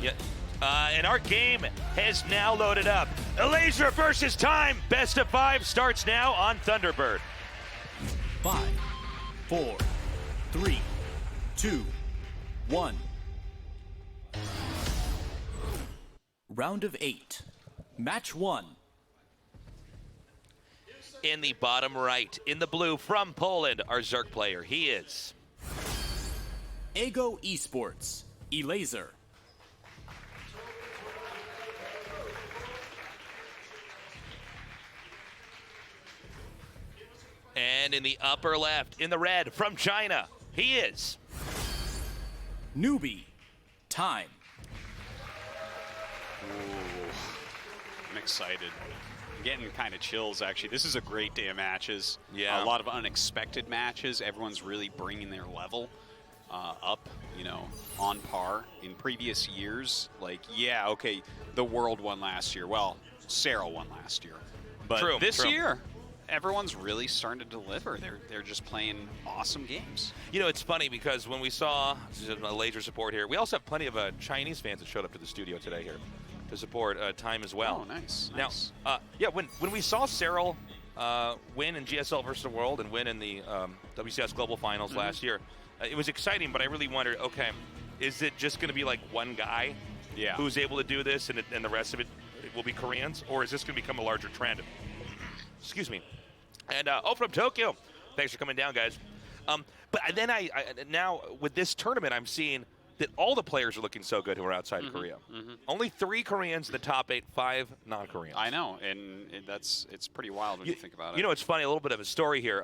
Yeah. And our game has now loaded up. Elazer versus Time. Best of 5 starts now on Thunderbird. 5, 4, 3, 2, 1. Round of 8. Match 1. In the bottom right, in the blue, from Poland, our Zerg player. He is Ego Esports, Elazer. And in the upper left, in the red, from China, he is Newbie, Time. Ooh, I'm excited. I'm getting kind of chills, actually. This is a great day of matches. Yeah. A lot of unexpected matches. Everyone's really bringing their level up, you know, on par. In previous years, like, yeah, okay, the World won last year. Well, Sarah won last year. But this year, everyone's really starting to deliver. They're just playing awesome games. You know, it's funny because when we saw a Laser support here, we also have plenty of Chinese fans that showed up to the studio today here to support Time as well. Oh, nice. Now, yeah, when we saw Cyril win in GSL versus the World and win in the WCS Global Finals last year, it was exciting, but I really wondered, okay, is it just going to be like one guy who's able to do this and the rest of it will be Koreans, or is this going to become a larger trend? Excuse me. And from Tokyo, thanks for coming down, guys. But then I now with this tournament, I'm seeing that all the players are looking so good who are outside Korea. Only 3 Koreans in the top 8, 5 non-Koreans. I know, and it's pretty wild when you think about it. You know, it's funny. A little bit of a story here.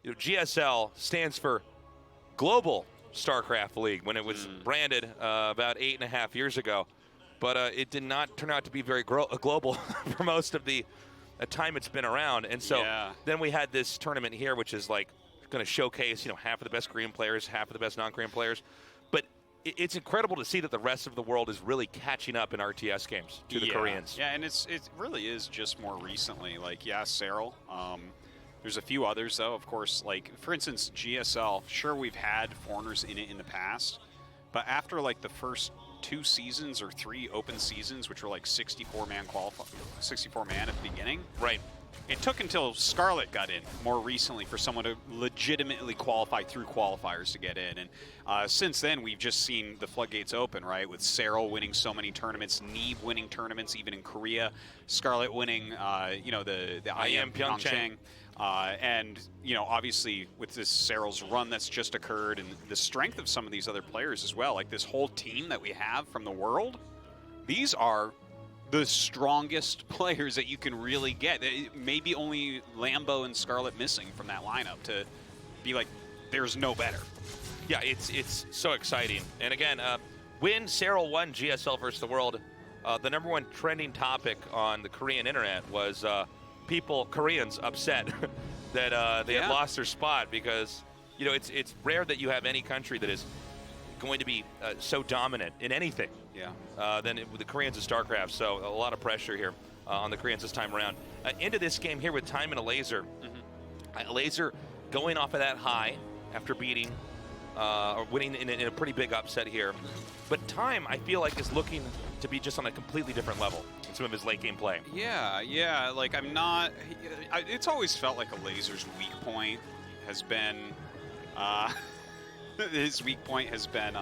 You know, GSL stands for Global Starcraft League when it was branded about 8.5 years ago, but it did not turn out to be very global for most of the time it's been around. And so then we had this tournament here, which is like going to showcase, you know, half of the best Korean players, half of the best non-Korean players. But it's incredible to see that the rest of the world is really catching up in RTS games to the Koreans. Yeah, and it really is just more recently. Like, yeah, Cyril. There's a few others, though, of course. Like, for instance, GSL. Sure, we've had foreigners in it in the past. But after, like, the first 2 seasons or 3 open seasons, which were like 64-man at the beginning. Right. It took until Scarlet got in more recently for someone to legitimately qualify through qualifiers to get in. And since then, we've just seen the floodgates open, right? With Cyril winning so many tournaments, Neve winning tournaments, even in Korea, Scarlet winning, you know, the IM Pyeongchang. And, you know, obviously with this Cyril's run that's just occurred and the strength of some of these other players as well, like this whole team that we have from the world, these are the strongest players that you can really get. Maybe only Lambo and Scarlet missing from that lineup to be like, there's no better. Yeah, it's so exciting. And again, when Cyril won GSL versus the World, the #1 trending topic on the Korean internet was Koreans upset that they had lost their spot because, you know, it's rare that you have any country that is going to be so dominant in anything than the Koreans in Starcraft. So a lot of pressure here on the Koreans this time around. Into this game here with Time and Elazer. Elazer going off of that high after beating or winning in a pretty big upset here. But Time, I feel like, is looking to be just on a completely different level in some of his late game play. Yeah. Like, I'm not... it's always felt like Elazer's weak point has been... his weak point has been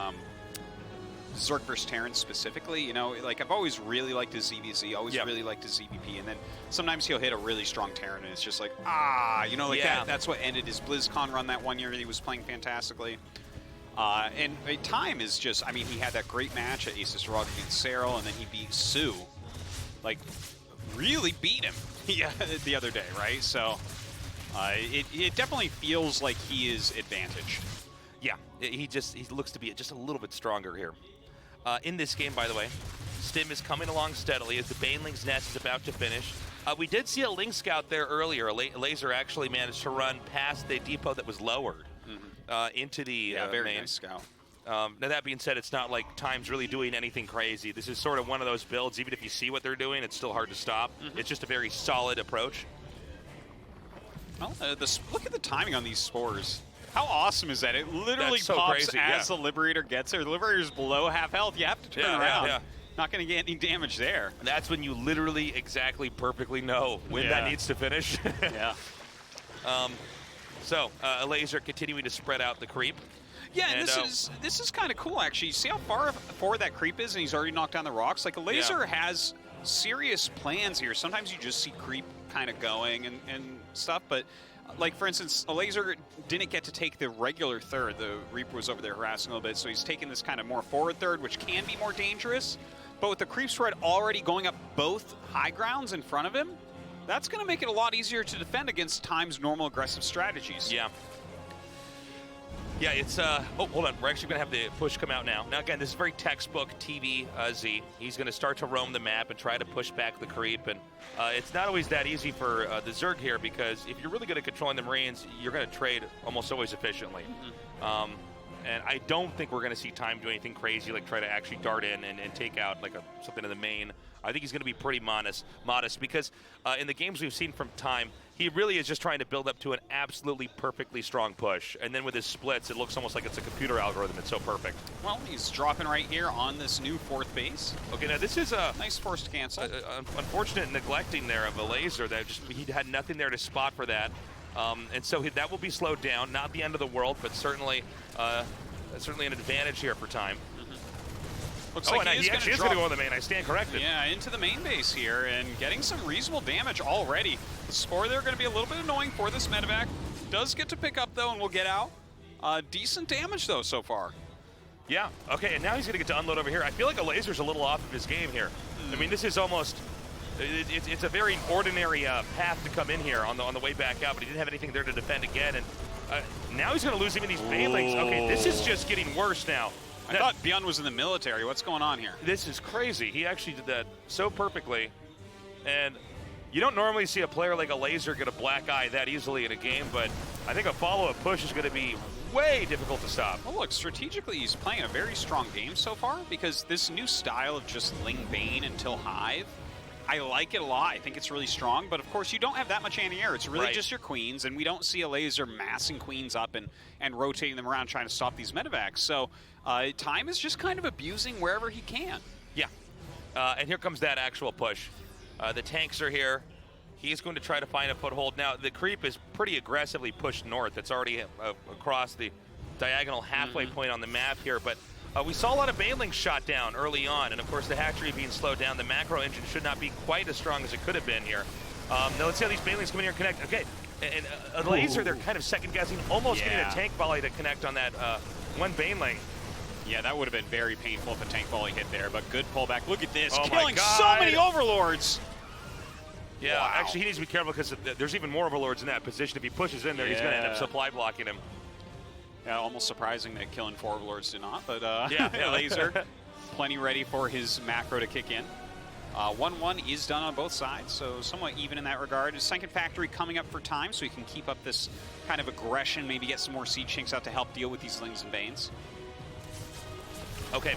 Zerg vs. Terran specifically. You know, like, I've always really liked his ZVZ, always really liked his ZVP, and then sometimes he'll hit a really strong Terran, and it's just like, you know, like that's what ended his BlizzCon run that one year. He was playing fantastically. And Time is just, I mean, he had that great match at Aces Rock against Cyril, and then he beat Sue. Like, really beat him the other day, right? So it definitely feels like he is advantaged. Yeah, he looks to be just a little bit stronger here. In this game, by the way, Stim is coming along steadily as the Baneling's Nest is about to finish. We did see a Link Scout there earlier. Elazer actually managed to run past the depot that was lowered into the very main. nice scout. Now, that being said, it's not like Time's really doing anything crazy. This is sort of one of those builds, even if you see what they're doing, it's still hard to stop. It's just a very solid approach. Well, look at the timing on these spores. How awesome is that? It literally That's so pops crazy, as yeah. the Liberator gets there. The Liberator's below half health. You have to turn Yeah, around. yeah. Not going to get any damage there. And that's when you literally exactly perfectly know when that Yeah. needs to finish. Yeah. So, Elazer continuing to spread out the creep. Yeah, and And, this is kind of cool, actually. You see how far forward that creep is, and he's already knocked down the rocks? Like, Elazer has serious plans here. Sometimes you just see creep kind of going and stuff, but, like, for instance, Elazer didn't get to take the regular third. The Reaper was over there harassing a little bit, so he's taking this kind of more forward third, which can be more dangerous. But with the creep spread already going up both high grounds in front of him, that's going to make it a lot easier to defend against Time's normal aggressive strategies. Yeah. Yeah, it's, oh, hold on. We're actually going to have the push come out now. Now, again, this is very textbook TV Z. He's going to start to roam the map and try to push back the creep. And it's not always that easy for the Zerg here, because if you're really good at controlling the Marines, you're going to trade almost always efficiently. And I don't think we're going to see Time do anything crazy, like try to actually dart in and take out like something in the main. I think he's going to be pretty modest because in the games we've seen from Time, he really is just trying to build up to an absolutely perfectly strong push. And then with his splits, it looks almost like it's a computer algorithm. It's so perfect. Well, he's dropping right here on this new fourth base. Okay, now this is a Nice forced cancel. unfortunate neglecting there of Elazer. That just he had nothing there to spot for that. And so that will be slowed down. Not the end of the world, but certainly an advantage here for Time. Looks Oh, like and he actually is going to go on the main. I stand corrected. Yeah, into the main base here and getting some reasonable damage already. The spore there going to be a little bit annoying for this medevac. Does get to pick up though and will get out. Decent damage though so far. Yeah, okay, and now he's going to get to unload over here. I feel like Elazer's a little off of his game here. I mean, this is almost, it's a very ordinary path to come in here on the way back out, but he didn't have anything there to defend again. And now he's going to lose even these banelings. Okay, this is just getting worse now. I thought Bjorn was in the military. What's going on here? This is crazy. He actually did that so perfectly. And you don't normally see a player like Elazer get a black eye that easily in a game, but I think a follow-up push is going to be way difficult to stop. Well, look, strategically, he's playing a very strong game so far because this new style of just Ling Bane until Hive, I like it a lot. I think it's really strong, but of course you don't have that much anti-air. It's really just your queens, and we don't see Elazer massing queens up and rotating them around trying to stop these medevacs. So Time is just kind of abusing wherever he can. Yeah, and here comes that actual push. The tanks are here. He's going to try to find a foothold. Now, the creep is pretty aggressively pushed north. It's already across the diagonal halfway point on the map here, but we saw a lot of banelings shot down early on, and of course the hatchery being slowed down. The macro engine should not be quite as strong as it could have been here. Now let's see how these banelings come in here and connect. Okay, and Elazer, they're kind of second guessing, almost getting a tank volley to connect on that one baneling. Yeah, that would have been very painful if a tank volley hit there, but good pullback. Look at this, Oh my killing God. so many overlords. Yeah, Wow. actually he needs to be careful because there's even more overlords in that position. If he pushes in there, he's going to end up supply blocking him. Yeah, almost surprising that killing 4 overlords did not, but Yeah. Elazer, plenty ready for his macro to kick in. 1-1 is done on both sides, so somewhat even in that regard. His second factory coming up for Time, so he can keep up this kind of aggression, maybe get some more siege tanks out to help deal with these Lings and Banes. Okay,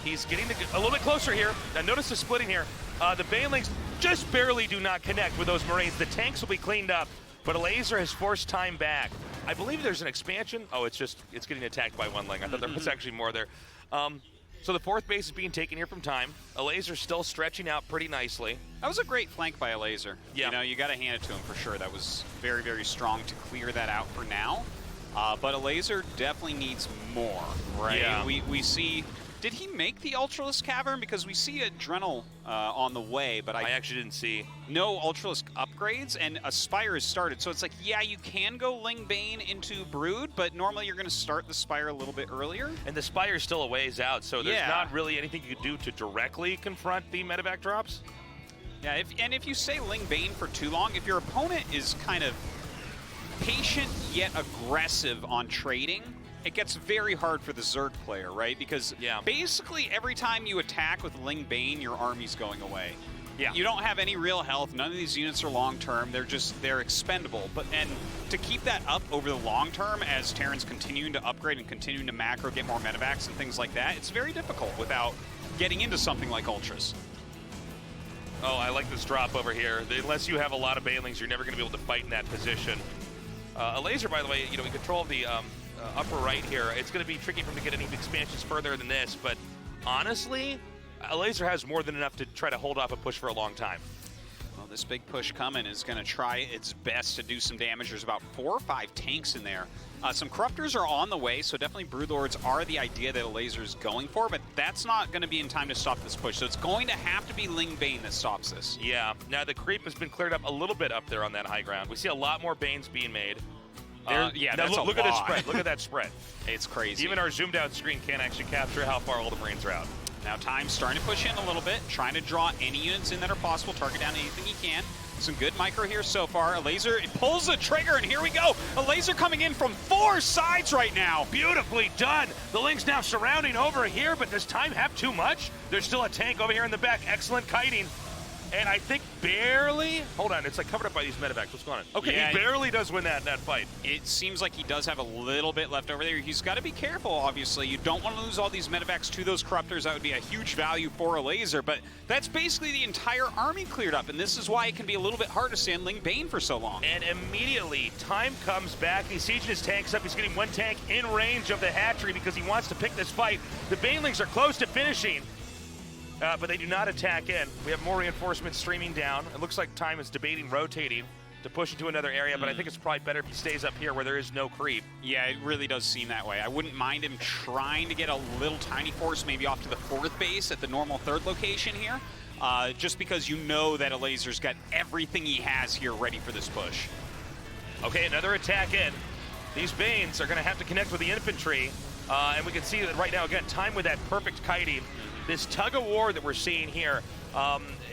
he's getting a little bit closer here. Now notice the splitting here. The banelings just barely do not connect with those Marines. The tanks will be cleaned up, but Elazer has forced Time back. I believe there's an expansion. Oh, it's getting attacked by one Ling. I thought there was actually more there. So the fourth base is being taken here from Time. Elazer's still stretching out pretty nicely. That was a great flank by Elazer. Yeah. You know, you got to hand it to him for sure. That was very, very strong to clear that out for now. But Elazer definitely needs more, right? Yeah. We see... Did he make the Ultralisk Cavern? Because we see a Drenel on the way, but I actually didn't see. no Ultralisk upgrades, and a Spire has started. So it's like, yeah, you can go Ling Bane into Brood, but normally you're going to start the Spire a little bit earlier. And the Spire's still a ways out, so there's not really anything you could do to directly confront the medevac drops. Yeah, if you say Ling Bane for too long, if your opponent is kind of patient yet aggressive on trading, it gets very hard for the Zerg player, right? Because basically every time you attack with Ling Bane, your army's going away. Yeah. You don't have any real health. None of these units are long-term. They're expendable. And to keep that up over the long term as Terran's continuing to upgrade and continuing to macro, get more medevacs and things like that, it's very difficult without getting into something like Ultras. Oh, I like this drop over here. Unless you have a lot of banelings, you're never going to be able to fight in that position. Elazer, by the way, you know, in control of the upper right here. It's going to be tricky for him to get any expansions further than this, but honestly, Elazer has more than enough to try to hold off a push for a long time. Well, this big push coming is going to try its best to do some damage. There's about 4 or 5 tanks in there. Some Corruptors are on the way, so definitely Broodlords are the idea that Elazer is going for, but that's not going to be in time to stop this push. So it's going to have to be Ling Bane that stops this. Yeah. Now the creep has been cleared up a little bit up there on that high ground. We see a lot more Banes being made. Yeah, now that's look a at lot. that spread. Look at that spread. It's crazy. Even our zoomed out screen can't actually capture how far all the Marines are out. Now Time's starting to push in a little bit, trying to draw any units in that are possible, target down anything he can. Some good micro here so far. Elazer pulls the trigger, and here we go. Elazer coming in from 4 sides right now. Beautifully done. The Ling's now surrounding over here, but does Time have too much? There's still a tank over here in the back. Excellent kiting. And I think barely, hold on, it's like covered up by these medevacs. What's going on? Okay, Yeah, he barely does win that fight. It seems like he does have a little bit left over there. He's got to be careful, obviously. You don't want to lose all these medevacs to those Corruptors. That would be a huge value for Elazer, but that's basically the entire army cleared up, and this is why it can be a little bit hard to stand Ling Bane for so long. And immediately, Time comes back. He's sieging his tanks up. He's getting one tank in range of the hatchery because he wants to pick this fight. The Banelings are close to finishing. But they do not attack in. We have more reinforcements streaming down. It looks like Time is debating rotating to push into another area, but I think it's probably better if he stays up here where there is no creep. Yeah, it really does seem that way. I wouldn't mind him trying to get a little tiny force maybe off to the 4th base at the normal 3rd location here, just because you know that Elazer's got everything he has here ready for this push. Okay, another attack in. These Banes are going to have to connect with the infantry, and we can see that right now, again, Time with that perfect kiting. This tug-of-war that we're seeing here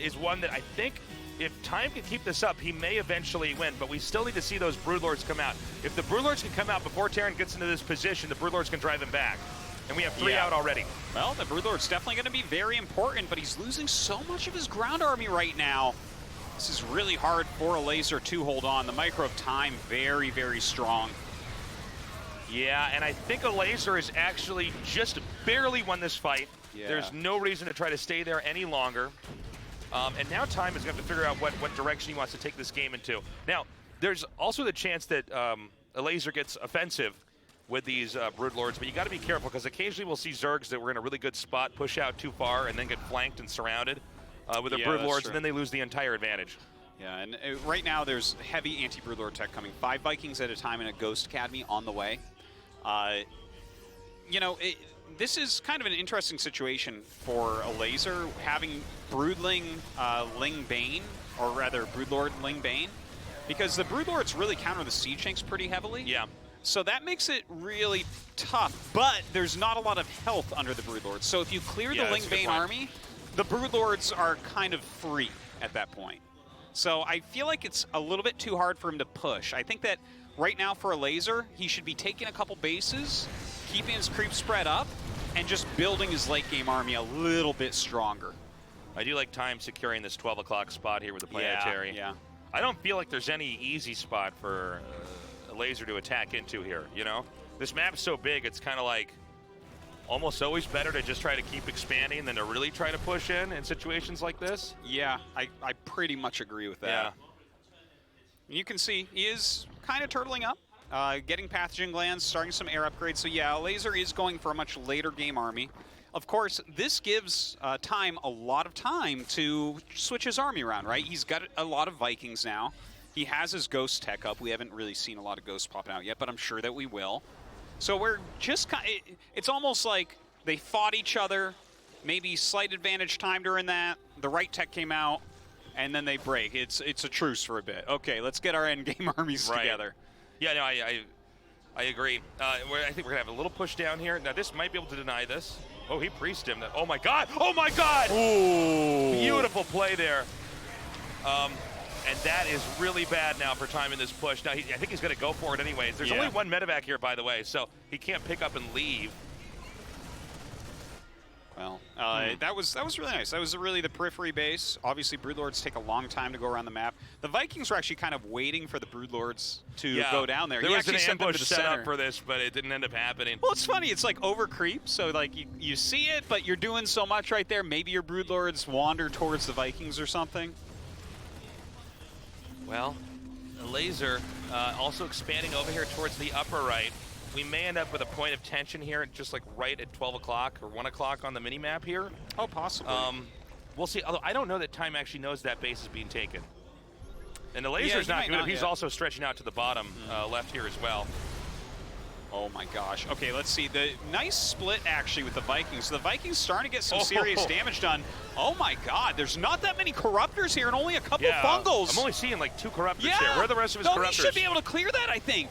is one that I think if Time can keep this up, he may eventually win, but we still need to see those Broodlords come out. If the Broodlords can come out before Terran gets into this position, the Broodlords can drive him back. And we have 3 out already. Well, the Broodlord's definitely going to be very important, but he's losing so much of his ground army right now. This is really hard for Elazer to hold on. The micro of Time, very, very strong. Yeah, and I think Elazer has actually just barely won this fight. Yeah. There's no reason to try to stay there any longer. And now Time is going to have to figure out what direction he wants to take this game into. Now, there's also the chance that Elazer gets offensive with these Broodlords, but you got to be careful because occasionally we'll see Zergs that were in a really good spot push out too far and then get flanked and surrounded with the Broodlords, and then they lose the entire advantage. Yeah, and right now there's heavy anti-Broodlord tech coming. 5 Vikings at a time and a Ghost Academy on the way. You know, this is kind of an interesting situation for Elazer, having Broodling Ling Bane, or rather Broodlord Ling Bane, because the Broodlords really counter the siege tanks pretty heavily. Yeah. So that makes it really tough, but there's not a lot of health under the Broodlords. So if you clear the Ling Bane army, the Broodlords are kind of free at that point. So I feel like it's a little bit too hard for him to push. I think that right now for Elazer, he should be taking a couple bases, keeping his creep spread up, and just building his late game army a little bit stronger. I do like Time securing this 12 o'clock spot here with the planetary. Yeah. I don't feel like there's any easy spot for Elazer to attack into here, you know? This map's so big, it's kind of like almost always better to just try to keep expanding than to really try to push in situations like this. Yeah, I pretty much agree with that. Yeah. You can see he is kind of turtling up, getting pathogen glands, starting some air upgrades. So yeah, Elazer is going for a much later game army. Of course, this gives Time a lot of time to switch his army around, right? He's got a lot of Vikings now. He has his Ghost tech up. We haven't really seen a lot of Ghosts popping out yet, but I'm sure that we will. So we're just kind of, it's almost like they fought each other, maybe slight advantage Time during that, the right tech came out, and then they break. It's a truce for a bit. Okay, let's get our end game armies together. Yeah, no, I agree. I think we're going to have a little push down here. Now, this might be able to deny this. Oh, he priest him. Oh, my God. Oh, my God. Ooh. Beautiful play there. And that is really bad now for Time in this push. Now, I think he's going to go for it anyways. There's only one medevac here, by the way, so he can't pick up and leave. Well, that was really nice. That was really the periphery base. Obviously, Broodlords take a long time to go around the map. The Vikings were actually kind of waiting for the Broodlords to go down there. There was an ambush to the set center. up for this, but it didn't end up happening. Well, it's funny. It's like over creep. So, like, you see it, but you're doing so much right there. Maybe your Broodlords wander towards the Vikings or something. Well, Elazer also expanding over here towards the upper right. We may end up with a point of tension here, just like right at 12 o'clock or 1 o'clock on the mini-map here. Oh, possibly. We'll see, although I don't know that Time actually knows that base is being taken. And the Lasers not good. He's also stretching out to the bottom left here as well. Oh my gosh. Okay, let's see. The nice split actually with the Vikings. So the Vikings starting to get some serious damage done. Oh my god, there's not that many Corruptors here and only a couple Fungals. I'm only seeing like 2 Corruptors here. Where are the rest of his Corruptors? He should be able to clear that, I think.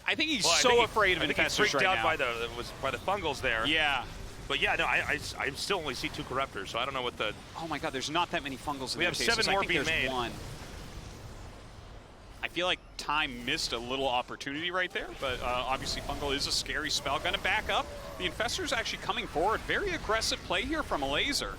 I think he's so afraid of Infestors right now. I think he's freaked out by the Fungals there. Yeah. But yeah, no, I still only see 2 Corruptors, so I don't know what the... Oh my god, there's not that many Fungals in We have 7 more being made. One. I feel like Time missed a little opportunity right there, but obviously Fungal is a scary spell. Gonna back up. The Infestors actually coming forward. Very aggressive play here from Elazer.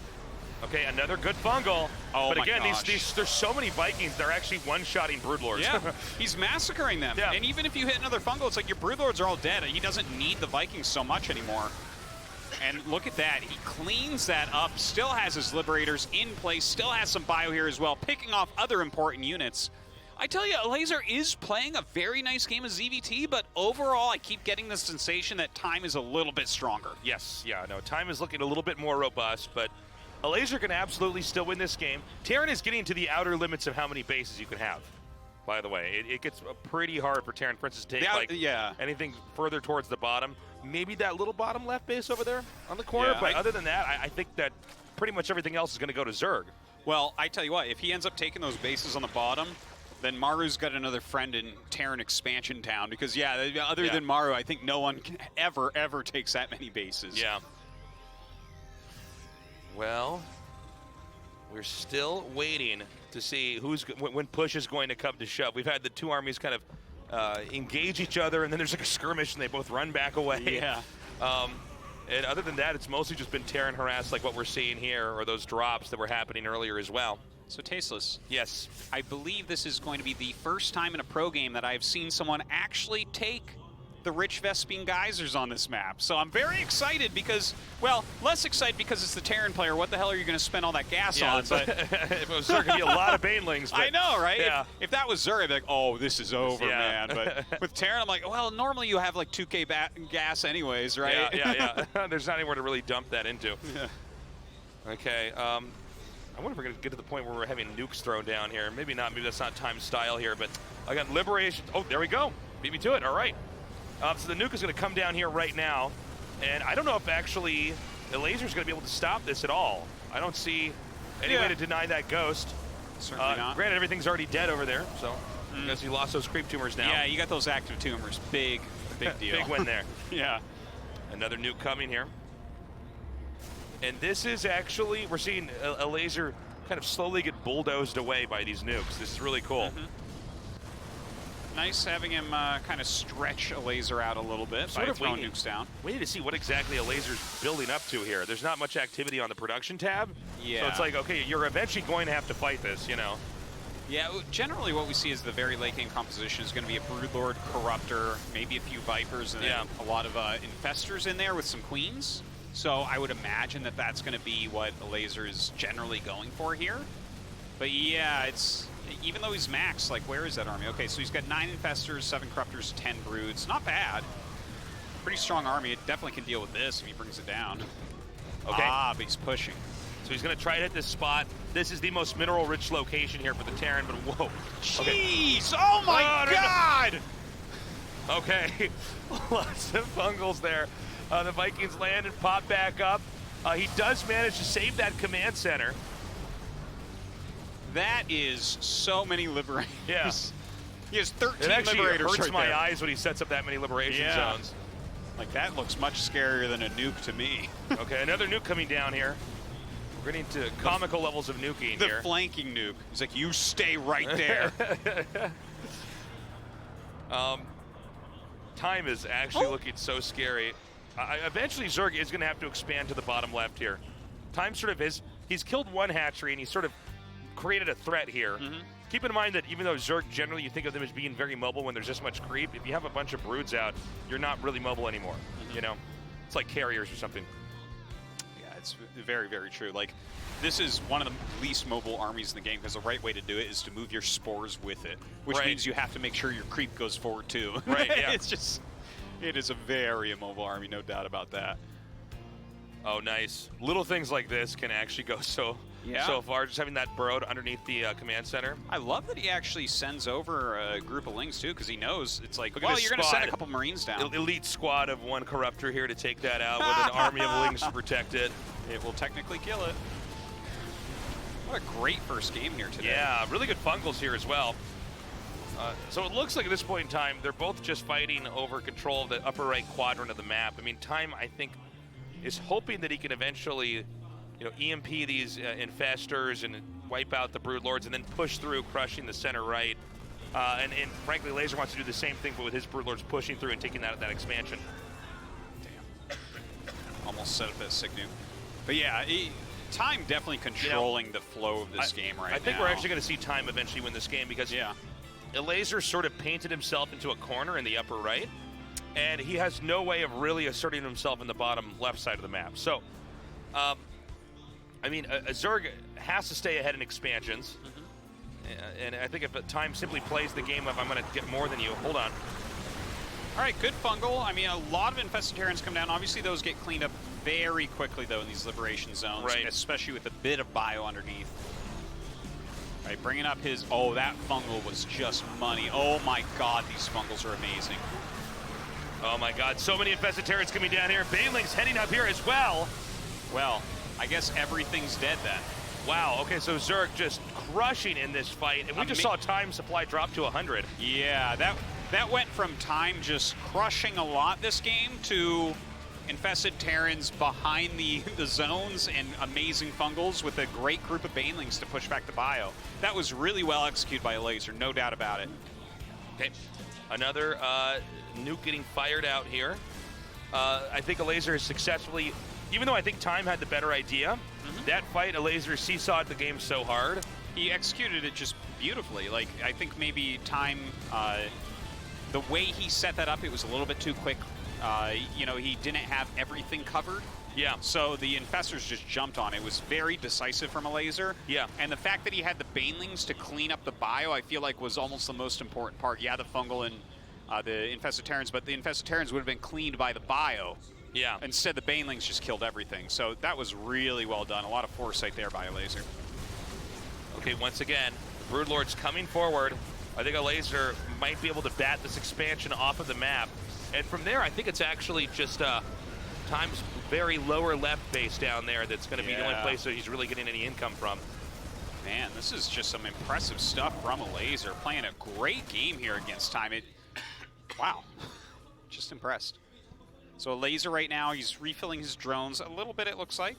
Okay, another good Fungal. Oh, but again, there's so many Vikings, they're actually one-shotting Broodlords. Yeah, he's massacring them. Yeah. And even if you hit another Fungal, it's like your Broodlords are all dead. He doesn't need the Vikings so much anymore. And look at that. He cleans that up, still has his Liberators in place, still has some bio here as well, picking off other important units. I tell you, Elazer is playing a very nice game of ZVT, but overall, I keep getting the sensation that Time is a little bit stronger. Yes, yeah, no, Time is looking a little bit more robust, but Elazer can absolutely still win this game. Terran is getting to the outer limits of how many bases you can have, by the way. It gets pretty hard for Terran Princes to take anything further towards the bottom. Maybe that little bottom left base over there on the corner, but other than that, I think that pretty much everything else is going to go to Zerg. Well, I tell you what, if he ends up taking those bases on the bottom, then Maru's got another friend in Terran Expansion Town, because, other than Maru, I think no one ever takes that many bases. Yeah. Well, we're still waiting to see when push is going to come to shove. We've had the 2 armies kind of engage each other, and then there's like a skirmish, and they both run back away. Yeah. And other than that, it's mostly just been Terran harass like what we're seeing here, or those drops that were happening earlier as well. So, Tasteless. Yes. I believe this is going to be the first time in a pro game that I've seen someone actually take the Rich Vespene Geysers on this map. So I'm very excited because, well, less excited because it's the Terran player. What the hell are you going to spend all that gas on? But if it was Zerg, it'd be a lot of Banelings. I know, right? Yeah. If that was Zerg, I'd be like, oh, this is over, man. But with Terran, I'm like, well, normally you have like 2K gas anyways, right? Yeah. There's not anywhere to really dump that into. Yeah. Okay. I wonder if we're going to get to the point where we're having nukes thrown down here. Maybe not. Maybe that's not Time's style here. But I got Liberation. Oh, there we go. Beat me to it. All right. So the nuke is going to come down here right now. And I don't know if actually Elazer's going to be able to stop this at all. I don't see any way to deny that ghost. Certainly not. Granted, everything's already dead over there. So I guess he lost those creep tumors now. Yeah, you got those active tumors. Big deal. Big win there. Yeah. Another nuke coming here. And this is actually, we're seeing Elazer kind of slowly get bulldozed away by these nukes. This is really cool. Nice having him kind of stretch Elazer out a little bit by throwing nukes down. We need to see what exactly Elazer's building up to here. There's not much activity on the production tab. Yeah. So it's like, okay, you're eventually going to have to fight this, you know. Yeah, generally what we see is the very late game composition is going to be a Broodlord, Corruptor, maybe a few Vipers, and then a lot of Infestors in there with some Queens. So I would imagine that that's going to be what Elazer is generally going for here. But yeah, it's even though he's maxed, like where is that army? Okay, so he's got 9 Infestors, 7 Corruptors, 10 Broods. Not bad. Pretty strong army. It definitely can deal with this if he brings it down. Okay. Ah, but he's pushing. So he's going to try to hit this spot. This is the most mineral-rich location here for the Terran, but whoa. Jeez! Oh my God! Okay, lots of Fungals there. The Vikings land and pop back up. He does manage to save that command center. That is so many Liberators. Yeah. He has 13 it actually Liberators hurts right my there. eyes when he sets up that many Liberation zones. Like, that looks much scarier than a nuke to me. Okay, another nuke coming down here. We're getting to comical levels of nuking here. The flanking nuke. He's like, you stay right there. Time is actually looking so scary. Eventually, Zerg is going to have to expand to the bottom left here. Time sort of is. He's killed one hatchery, and he's sort of created a threat here. Keep in mind that even though Zerg, generally you think of them as being very mobile when there's this much creep, if you have a bunch of broods out, you're not really mobile anymore, you know? It's like carriers or something. Yeah, it's very, very true. Like, this is one of the least mobile armies in the game because the right way to do it is to move your spores with it, which means you have to make sure your creep goes forward too. Right, yeah. It is a very immobile army, no doubt about that. Oh, nice. Little things like this can actually go so far. Just having that burrowed underneath the command center. I love that he actually sends over a group of lings too, because he knows it's like, Look at well, this you're going to send a squad. couple Marines down. Elite squad of one corruptor here to take that out with an army of lings to protect it. It will technically kill it. What a great first game here today. Yeah, really good fungals here as well. So it looks like at this point in time, they're both just fighting over control of the upper right quadrant of the map. I mean, Time, I think, is hoping that he can eventually, EMP these infestors and wipe out the Broodlords and then push through, crushing the center right. And frankly, Elazer wants to do the same thing, but with his Broodlords pushing through and taking that expansion. Damn. Almost set up a Signu. But yeah, Time definitely controlling the flow of this game right now. I think we're actually going to see Time eventually win this game because Elazer sort of painted himself into a corner in the upper right, and he has no way of really asserting himself in the bottom left side of the map. So, I mean, Zerg has to stay ahead in expansions, and I think if Time simply plays the game of I'm going to get more than you, hold on. All right, good fungal. I mean, a lot of infested Terrans come down. Obviously, those get cleaned up very quickly, though, in these liberation zones, especially with a bit of bio underneath. All right, bringing up his... Oh, that fungal was just money. Oh, my God, these fungals are amazing. Oh, my God, so many infested Terrans coming down here. Baneling's heading up here as well. Well, I guess everything's dead then. Wow, okay, so Zerg just crushing in this fight, and we just saw Time supply drop to 100. Yeah, that went from Time just crushing a lot this game to infested Terrans behind the zones and amazing fungals with a great group of Banelings to push back the bio. That was really well executed by Elazer, no doubt about it. Okay, another nuke getting fired out here. I think Elazer has successfully, even though I think Time had the better idea, that fight, Elazer seesawed the game so hard. He executed it just beautifully. Like, I think maybe Time, the way he set that up, it was a little bit too quick. He didn't have everything covered. Yeah. So the infestors just jumped on it. It was very decisive from Elazer. Yeah. And the fact that he had the Banelings to clean up the bio, I feel like was almost the most important part. Yeah, the fungal and the infested Terrans, but the infested Terrans would have been cleaned by the bio. Yeah. Instead, the Banelings just killed everything. So that was really well done. A lot of foresight there by Elazer. Okay, once again, the Broodlord's coming forward. I think Elazer might be able to bat this expansion off of the map. And from there, I think it's actually just Time's very lower left base down there that's going to be the only place that he's really getting any income from. Man, this is just some impressive stuff from Elazer. Playing a great game here against Time. Wow, just impressed. So Elazer right now, he's refilling his drones a little bit, it looks like.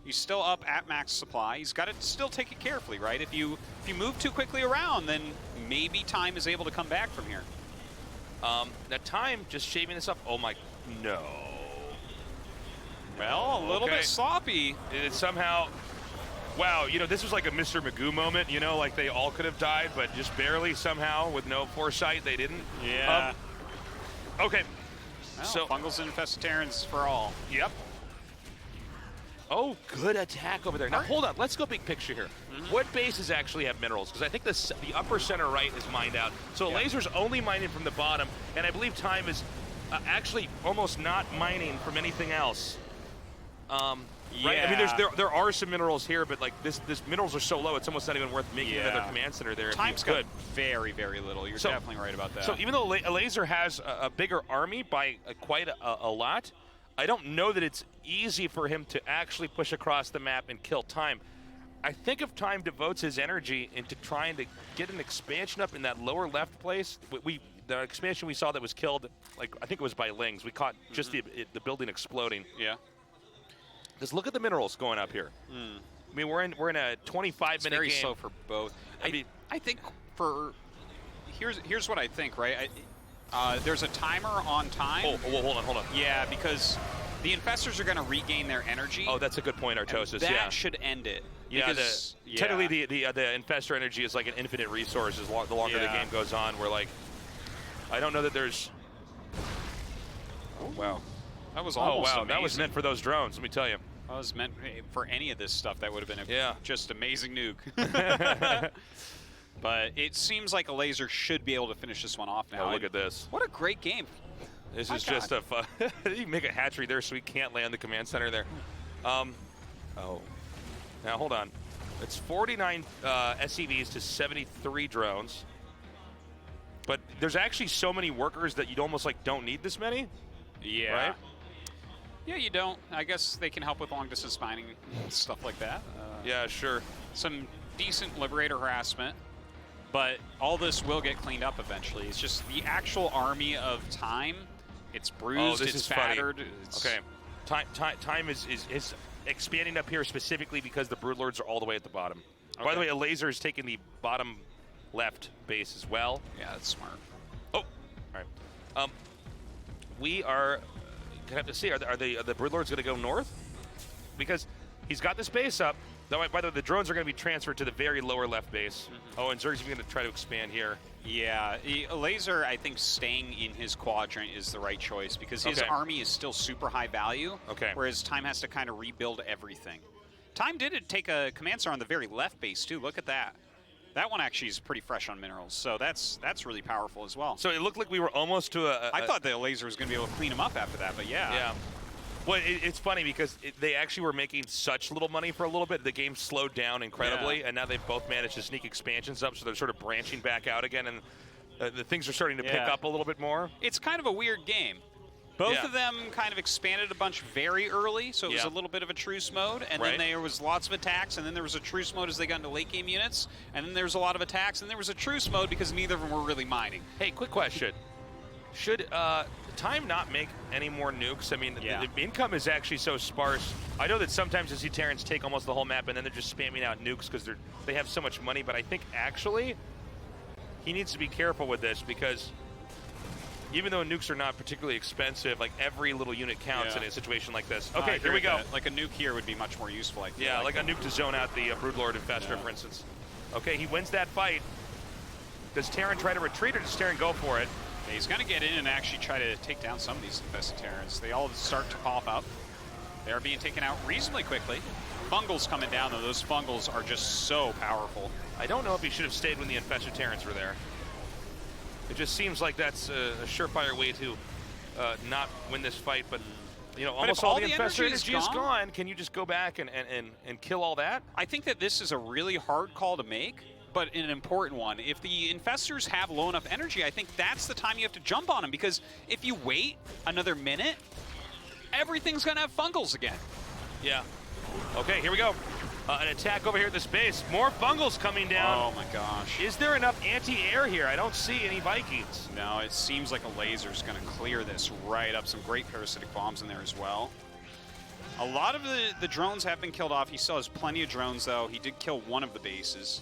He's still up at max supply. He's got to still take it carefully, right? If you move too quickly around, then maybe Time is able to come back from here. Now Time just shaving this up. Oh my, no. Well, a little bit sloppy. It somehow, wow, this was like a Mr. Magoo moment, like they all could have died, but just barely somehow with no foresight, they didn't. Yeah. Okay. Well, so fungals and infested Terrans for all. Yep. Oh, good attack over there. Now, hold on. Let's go big picture here. What bases actually have minerals? Because I think the upper center right is mined out. So Elazer's only mining from the bottom, and I believe Time is actually almost not mining from anything else. Right? I mean, there are some minerals here, but like this minerals are so low, it's almost not even worth making another command center there. Time's got very, very little. You're definitely right about that. So even though Elazer has a bigger army by quite a lot, I don't know that it's easy for him to actually push across the map and kill Time. I think if Time devotes his energy into trying to get an expansion up in that lower left place, the expansion we saw that was killed, like I think it was by Lings, we caught just the building exploding. Yeah. Because look at the minerals going up here. I mean, we're in a 25-minute game. Very slow for both. I think for here's what I think, right? There's a timer on Time. Oh, well, hold on. Yeah, because the infestors are going to regain their energy. Oh, that's a good point, Artosis. That should end it. Yeah, technically the infestor energy is like an infinite resource the longer the game goes on. We're like, I don't know that there's... Oh, wow. That was almost amazing. That was meant for those drones, let me tell you. Well, it was meant for any of this stuff. That would have been a just amazing nuke. But it seems like Elazer should be able to finish this one off now. Oh, look at this. What a great game. This is just a fun. You make a hatchery there so he can't land the command center there. Oh. Now, hold on. It's 49 SCVs to 73 drones. But there's actually so many workers that you'd almost like don't need this many. Yeah. Right? Yeah, you don't. I guess they can help with long distance mining, stuff like that. Yeah, sure. Some decent Liberator harassment. But all this will get cleaned up eventually. It's just the actual army of Time. It's bruised, it's battered. Okay. Time is expanding up here specifically because the Broodlords are all the way at the bottom. Okay. By the way, Elazer is taking the bottom left base as well. Yeah, that's smart. Oh, all right. We are gonna have to see. Are the Broodlords gonna go north? Because he's got this base up. By the way, the drones are going to be transferred to the very lower left base. Oh, and Zerg's going to try to expand here. Yeah, Elazer, I think staying in his quadrant is the right choice because his army is still super high value, whereas Time has to kind of rebuild everything. Time did take a command center on the very left base, too. Look at that. That one actually is pretty fresh on minerals, so that's really powerful as well. So it looked like we were almost to I thought the Elazer was going to be able to clean him up after that, but yeah. Yeah. Well, it's funny because they actually were making such little money for a little bit. The game slowed down incredibly, and now they've both managed to sneak expansions up, so they're sort of branching back out again, and the things are starting to pick up a little bit more. It's kind of a weird game. Both of them kind of expanded a bunch very early, so it was a little bit of a truce mode, and then there was lots of attacks, and then there was a truce mode as they got into late game units, and then there was a lot of attacks, and there was a truce mode because neither of them were really mining. Hey, quick question. Should Time not make any more nukes? I mean, the income is actually so sparse. I know that sometimes you see Terrans take almost the whole map and then they're just spamming out nukes because they have so much money, but I think actually he needs to be careful with this because even though nukes are not particularly expensive, like every little unit counts in a situation like this. Okay, here we go. Like a nuke here would be much more useful, I feel. Yeah, like a nuke to zone out the Broodlord Infestor, for instance. Okay, he wins that fight. Does Terran try to retreat or does Terran go for it? He's going to get in and actually try to take down some of these infested Terrans. They all start to pop up. They're being taken out reasonably quickly. Fungals coming down, though. Those Fungals are just so powerful. I don't know if he should have stayed when the infested Terrans were there. It just seems like that's a surefire way to not win this fight, but you know, almost all the infested energy is gone. Can you just go back and kill all that? I think that this is a really hard call to make, but an important one. If the infestors have low enough energy, I think that's the time you have to jump on them, because if you wait another minute, everything's going to have fungals again. Yeah. Okay, here we go. An attack over here at this base. More fungals coming down. Oh my gosh. Is there enough anti-air here? I don't see any Vikings. No, it seems like Elazer's going to clear this right up. Some great parasitic bombs in there as well. A lot of the drones have been killed off. He still has plenty of drones, though. He did kill one of the bases.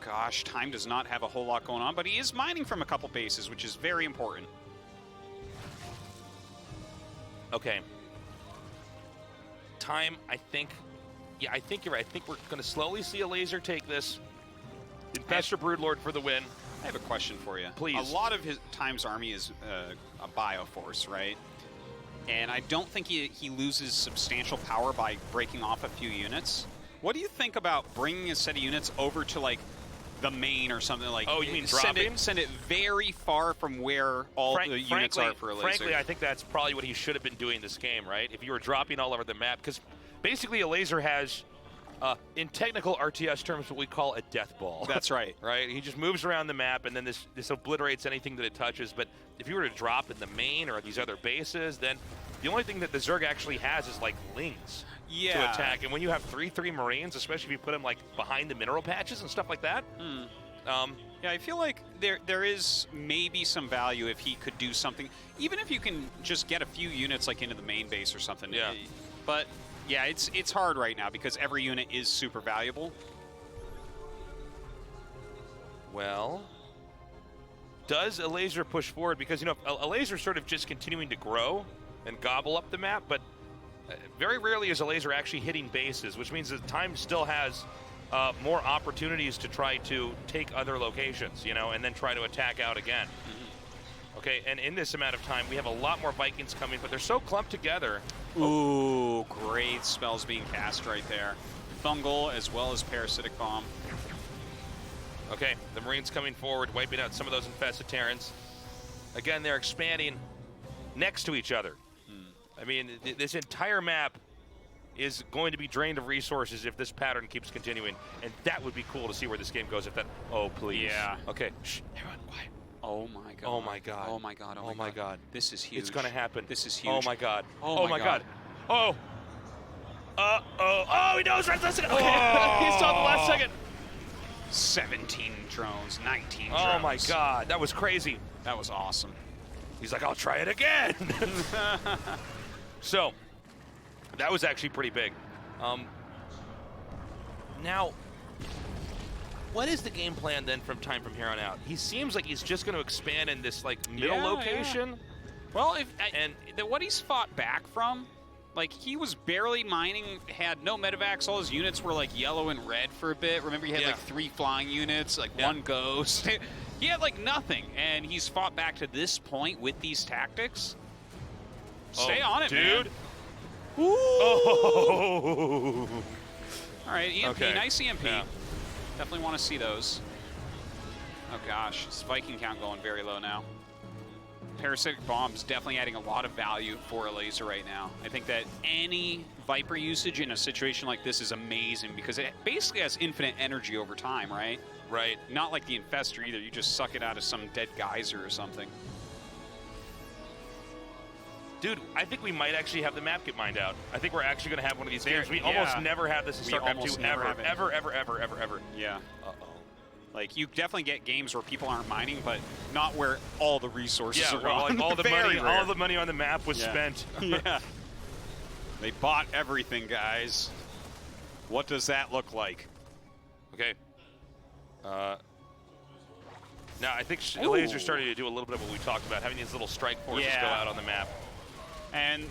Gosh, Time does not have a whole lot going on, but he is mining from a couple bases, which is very important. Okay. Time, I think you're right. I think we're going to slowly see Elazer take this. Infestor Broodlord for the win. I have a question for you. Please. A lot of his Time's army is a bioforce, right? And I don't think he loses substantial power by breaking off a few units. What do you think about bringing a set of units over to, like, the main or something like? Oh, you mean dropping? Send it very far from where all the units are for Elazer. Frankly, I think that's probably what he should have been doing this game, right? If you were dropping all over the map, because basically Elazer has, in technical RTS terms, what we call a death ball. That's right. Right? He just moves around the map, and then this obliterates anything that it touches. But if you were to drop in the main or these other bases, then the only thing that the Zerg actually has is, like, lings. To attack, and when you have 3/3 Marines, especially if you put them like behind the mineral patches and stuff like that. Yeah, I feel like there is maybe some value if he could do something, even if you can just get a few units like into the main base or something. Yeah. But yeah, it's hard right now because every unit is super valuable. Well, does Elazer push forward? Because, you know, Elazer's sort of just continuing to grow and gobble up the map, but very rarely is Elazer actually hitting bases, which means that Time still has more opportunities to try to take other locations, you know, and then try to attack out again. Okay, and in this amount of time, we have a lot more Vikings coming, but they're so clumped together Ooh, great spells being cast right there. Fungal as well as Parasitic Bomb. Okay, the Marines coming forward, wiping out some of those infested Terrans. Again, they're expanding next to each other. I mean, this entire map is going to be drained of resources if this pattern keeps continuing, and that would be cool to see where this game goes if that. Oh, please. Yeah. Okay. Shh. Everyone, quiet. Oh my god. Oh my god. Oh my god. Oh my god. This is huge. It's gonna happen. This is huge. Oh my god. Oh my god. Oh. Oh, he knows right last second. Okay. He saw the last second. 17 drones, 19 drones. Oh my god. That was crazy. That was awesome. He's like, I'll try it again. So, that was actually pretty big. Now, what is the game plan then from here on out? He seems like he's just going to expand in this like middle location. Yeah. Well, what he's fought back from, like he was barely mining, had no medevacs. All his units were like yellow and red for a bit. Remember, he had like 3 flying units, like 1 ghost. He had like nothing, and he's fought back to this point with these tactics. Stay on it, dude. man. Ooh. Oh. All right, EMP, Okay. nice EMP. Yeah. Definitely want to see those. Oh gosh, his Viking count going very low now. Parasitic Bomb is definitely adding a lot of value for Elazer right now. I think that any Viper usage in a situation like this is amazing because it basically has infinite energy over time, right? Right. Not like the Infestor either. You just suck it out of some dead geyser or something. Dude, I think we might actually have the map get mined out. I think we're actually going to have one of these games. We yeah. almost never have this in We StarCraft almost 2 never ever, have it. ever. Yeah. Uh-oh. Like, you definitely get games where people aren't mining, but not where all the resources Yeah, are well, gone. like all the Very money, rare. all the money on the map was Yeah. spent. Yeah. They bought everything, guys. What does that look like? Okay. Now, I think Elazer started to do a little bit of what we talked about, having these little strike forces go out on the map. And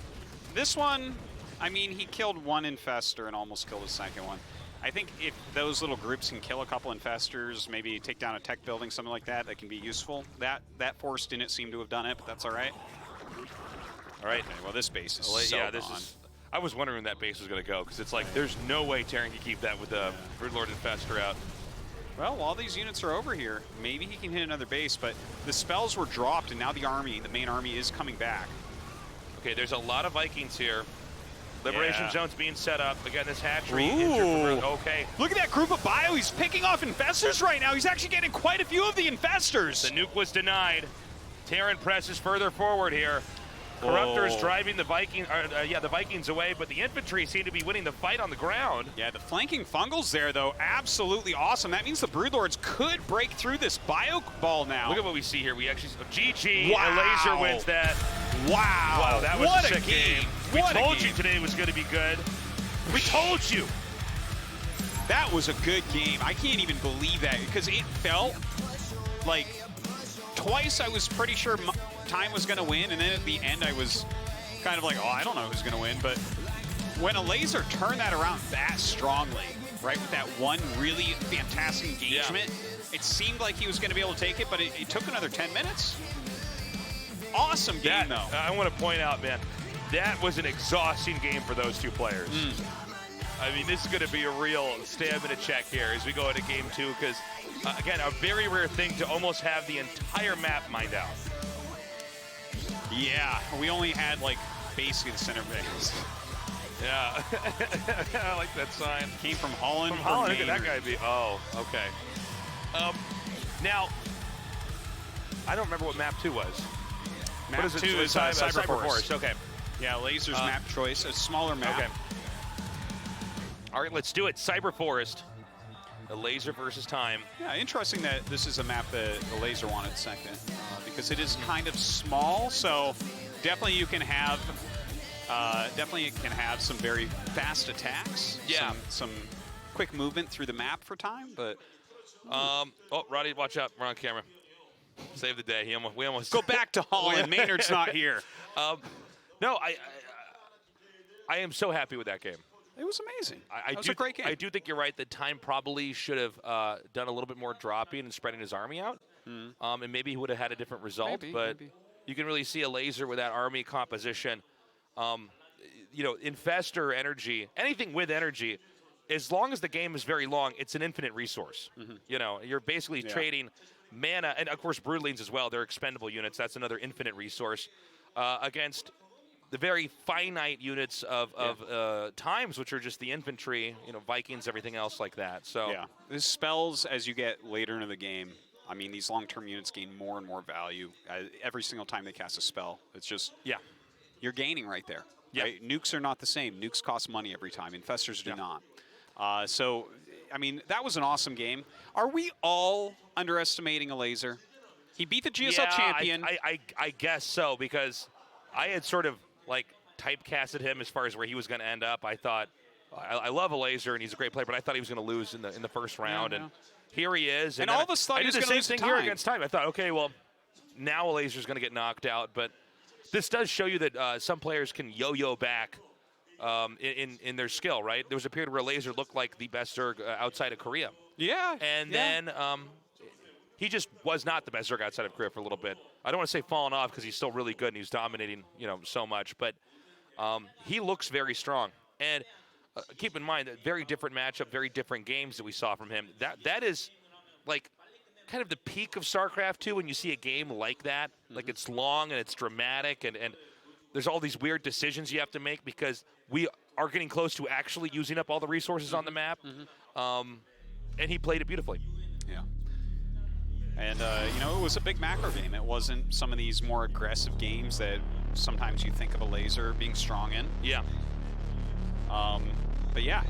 this one, I mean, he killed 1 Infestor and almost killed a second one. I think if those little groups can kill a couple Infestors, maybe take down a tech building, something like that, that can be useful. That force didn't seem to have done it, but that's all right. All right, well, this base is so yeah, this gone. is. I was wondering when that base was going to go, because it's like, there's no way Terran can keep that with the Broodlord Infestor out. Well, while these units are over here, maybe he can hit another base, but the spells were dropped, and now the army, the main army, is coming back. Okay, there's a lot of Vikings here. Liberation Yeah. zones being set up. Again, this hatchery. Ooh. Okay. Look at that group of bio. He's picking off Infestors right now. He's actually getting quite a few of the Infestors. The nuke was denied. Terran presses further forward here. Corruptors driving the the Vikings away, but the infantry seem to be winning the fight on the ground. Yeah, the flanking Fungals there, though, absolutely awesome. That means the Broodlords could break through this bio ball now. Look at what we see here. We actually GG. Wow. Elazer wins that. Wow. Wow, that was what a sick game. We What a told you game. today was going to be good. We told you. That was a good game. I can't even believe that because it felt like twice I was pretty sure Time was going to win, and then at the end I was kind of like, oh, I don't know who's going to win. But when Elazer turned that around that strongly, right, with that one really fantastic engagement, it seemed like he was going to be able to take it, but it took another 10 minutes. Awesome game, though. I want to point out, man, that was an exhausting game for those two players. I mean, this is going to be a real stamina check here as we go into game 2, because, again, a very rare thing to almost have the entire map mined out. Yeah, we only had, like, basically the center base. Yeah, I like that sign. Came from Holland. From Holland, look at that guy be. Oh, okay. Now, I don't remember what map 2 was. Map 2 is Cyber Forest. Forest. Okay. Yeah, Lazer's map choice, a smaller map. Okay. All right, let's do it. Cyber Forest. Elazer versus Time. Yeah, interesting that this is a map that Elazer wanted second because it is kind of small. So definitely you can have some very fast attacks. Yeah. Some quick movement through the map for Time, but Oh, Roddy, watch out. We're on camera. Save the day. We almost go back to Holland. Maynard's not here. No, I am so happy with that game. It was amazing. It was a great game. I do think you're right that Time probably should have done a little bit more dropping and spreading his army out. And maybe he would have had a different result. Maybe, but maybe. you can really see Elazer with that army composition. Infest or energy, anything with energy, as long as the game is very long, it's an infinite resource. You're basically trading mana, and of course broodlings as well. They're expendable units. That's another infinite resource against the very finite units of times, which are just the infantry, Vikings, everything else like that. So the spells, as you get later into the game, I mean, these long-term units gain more and more value every single time they cast a spell. It's just you're gaining right there. Right? Nukes are not the same. Nukes cost money every time. Infestors do not. So, I mean, that was an awesome game. Are we all underestimating Elazer? He beat the GSL champion. I guess so, because I had sort of typecasted him as far as where he was going to end up. I thought, I love Elazer and he's a great player, but I thought he was going to lose in the first round. And here he is. And all of a sudden, I did the same thing here against Time. I thought, okay, well, now Elazer's going to get knocked out, but this does show you that some players can yo-yo back in their skill, right? There was a period where Elazer looked like the best Zerg outside of Korea. Yeah. And then he just was not the best Zerg outside of Korea for a little bit. I don't want to say falling off because he's still really good and he's dominating, so much. But he looks very strong. And keep in mind that very different matchup, very different games that we saw from him. That is kind of the peak of StarCraft 2 when you see a game like that. Like it's long and it's dramatic and there's all these weird decisions you have to make because we are getting close to actually using up all the resources on the map. And he played it beautifully. Yeah. And, it was a big macro game. It wasn't some of these more aggressive games that sometimes you think of Elazer being strong in. Yeah. But yeah,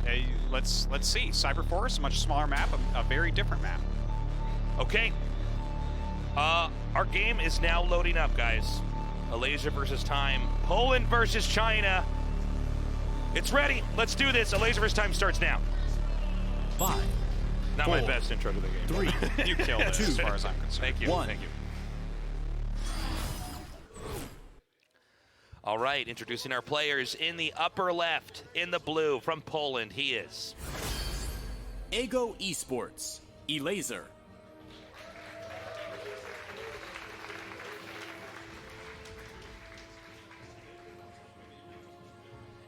let's see. Cyber Forest, a much smaller map, a very different map. Okay. Our game is now loading up, guys. Elazer versus Time. Poland versus China. It's ready. Let's do this. Elazer versus Time starts now. 5, Not 4, my best intro to the game. 3, You killed it, 2, as far as I'm concerned. Thank you. 1. Thank you. All right, introducing our players in the upper left, in the blue, from Poland, he is Ego Esports, Elazer.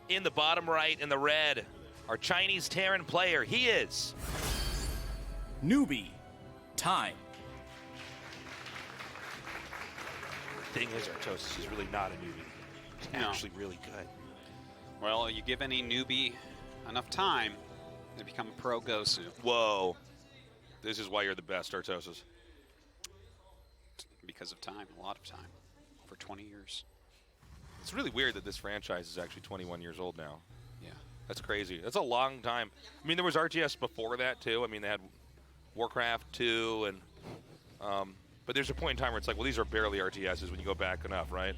in the bottom right, in the red, our Chinese Terran player, he is Newbie, Time. Thing is, Artosis is really not a newbie. He's actually really good. Well, you give any newbie enough time, they become a pro Gosu. Whoa. This is why you're the best, Artosis. Because of time, a lot of time. For 20 years. It's really weird that this franchise is actually 21 years old now. Yeah. That's crazy. That's a long time. I mean, there was RTS before that, too. I mean, they had Warcraft 2, and but there's a point in time where it's like, well, these are barely RTSs when you go back enough, right?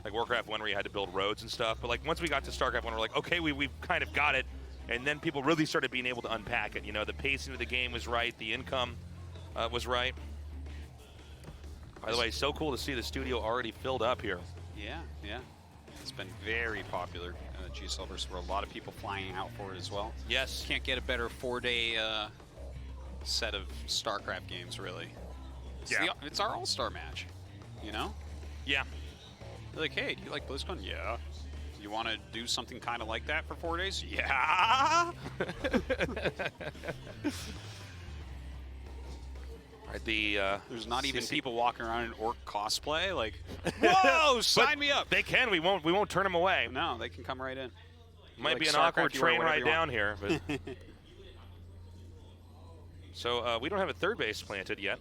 Like Warcraft 1 where you had to build roads and stuff. But like once we got to Starcraft 1, we're like, okay, we've kind of got it. And then people really started being able to unpack it. The pacing of the game was right. The income was right. By the way, so cool to see the studio already filled up here. Yeah, yeah. It's been very popular, GSL versus where a lot of people flying out for it as well. Yes. Can't get a better 4-day set of StarCraft games, really. It's our all-star match, Yeah. They're like, hey, do you like BlizzCon? Yeah. You want to do something kind of like that for 4 days? Yeah. There's not even people walking around in orc cosplay. Like, whoa, sign me up. They can. We won't turn them away. No, they can come right in. Might be an awkward train ride down here, but. So we don't have a third base planted yet.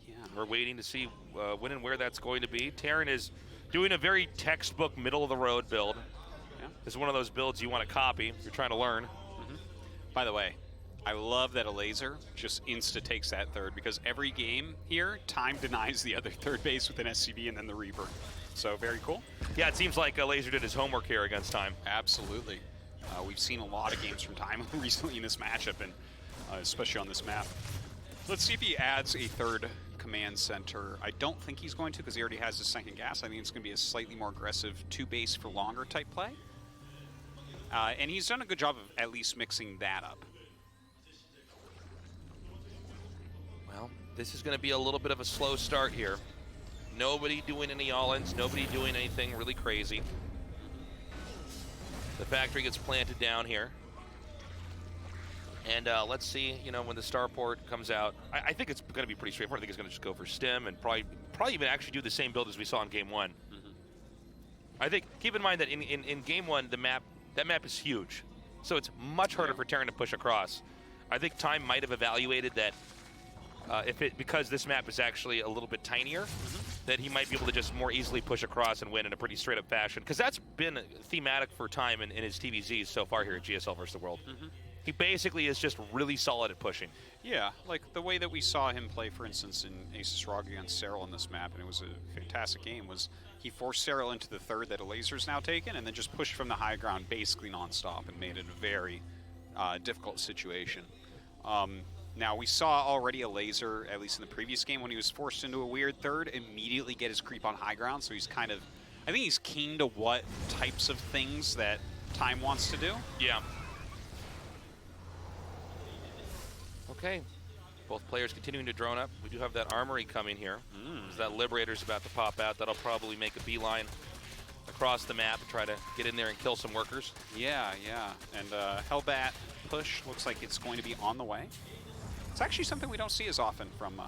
Yeah. We're waiting to see when and where that's going to be. Terran is doing a very textbook middle-of-the-road build. Yeah. This is one of those builds you want to copy if you're trying to learn. By the way, I love that Elazer just insta-takes that third because every game here, time denies the other third base with an SCV and then the Reaper. So very cool. Yeah, it seems like Elazer did his homework here against Time. Absolutely. We've seen a lot of games from Time recently in this matchup, and especially on this map. Let's see if he adds a third command center. I don't think he's going to because he already has his second gas. I think it's going to be a slightly more aggressive two-base for longer type play. And he's done a good job of at least mixing that up. Well, this is going to be a little bit of a slow start here. Nobody doing any all-ins, nobody doing anything really crazy. The factory gets planted down here. And let's see, you know, when the starport comes out, I think it's going to be pretty straightforward. I think it's going to just go for stim and probably even actually do the same build as we saw in Game 1. I think, keep in mind that in Game 1, that map is huge. So it's much harder for Terran to push across. I think Time might have evaluated that because this map is actually a little bit tinier, that he might be able to just more easily push across and win in a pretty straight-up fashion. Because that's been thematic for Time in his TVZs so far here at GSL vs. the World. He basically is just really solid at pushing. Yeah, like the way that we saw him play, for instance, in Aces Rock against Serral in this map, and it was a fantastic game, was he forced Serral into the third that Elazer's now taken, and then just pushed from the high ground basically nonstop and made it a very difficult situation. Now, we saw already Elazer, at least in the previous game, when he was forced into a weird third, immediately get his creep on high ground, so he's kind of, I think he's keen to what types of things that Time wants to do. Yeah. Okay, both players continuing to drone up. We do have that armory coming here. That Liberator's about to pop out. That'll probably make a beeline across the map and try to get in there and kill some workers. Yeah, yeah. And Hellbat push looks like it's going to be on the way. It's actually something we don't see as often from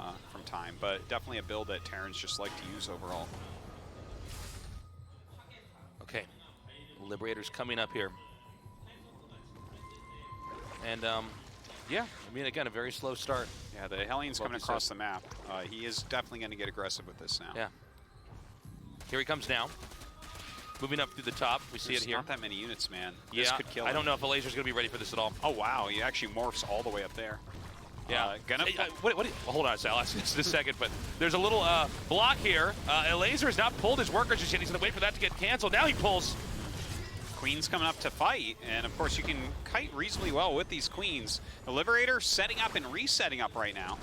Time, but definitely a build that Terrans just like to use overall. Okay, Liberator's coming up here. And yeah, I mean, again, a very slow start. Yeah, the Hellions coming across the map. He is definitely going to get aggressive with this now. Yeah. Here he comes now. Moving up through the top. We see it here. Not that many units, man. Yeah, this could kill I him. don't know if Elazer's going to be ready for this at all. Oh, wow. He actually morphs all the way up there. Yeah. Well, hold on, Sal. Just a second. But there's a little block here. Elazer has not pulled his workers just yet. He's going to wait for that to get canceled. Now he pulls. Queen's coming up to fight, and of course you can kite reasonably well with these queens. The Liberator setting up and resetting up right now.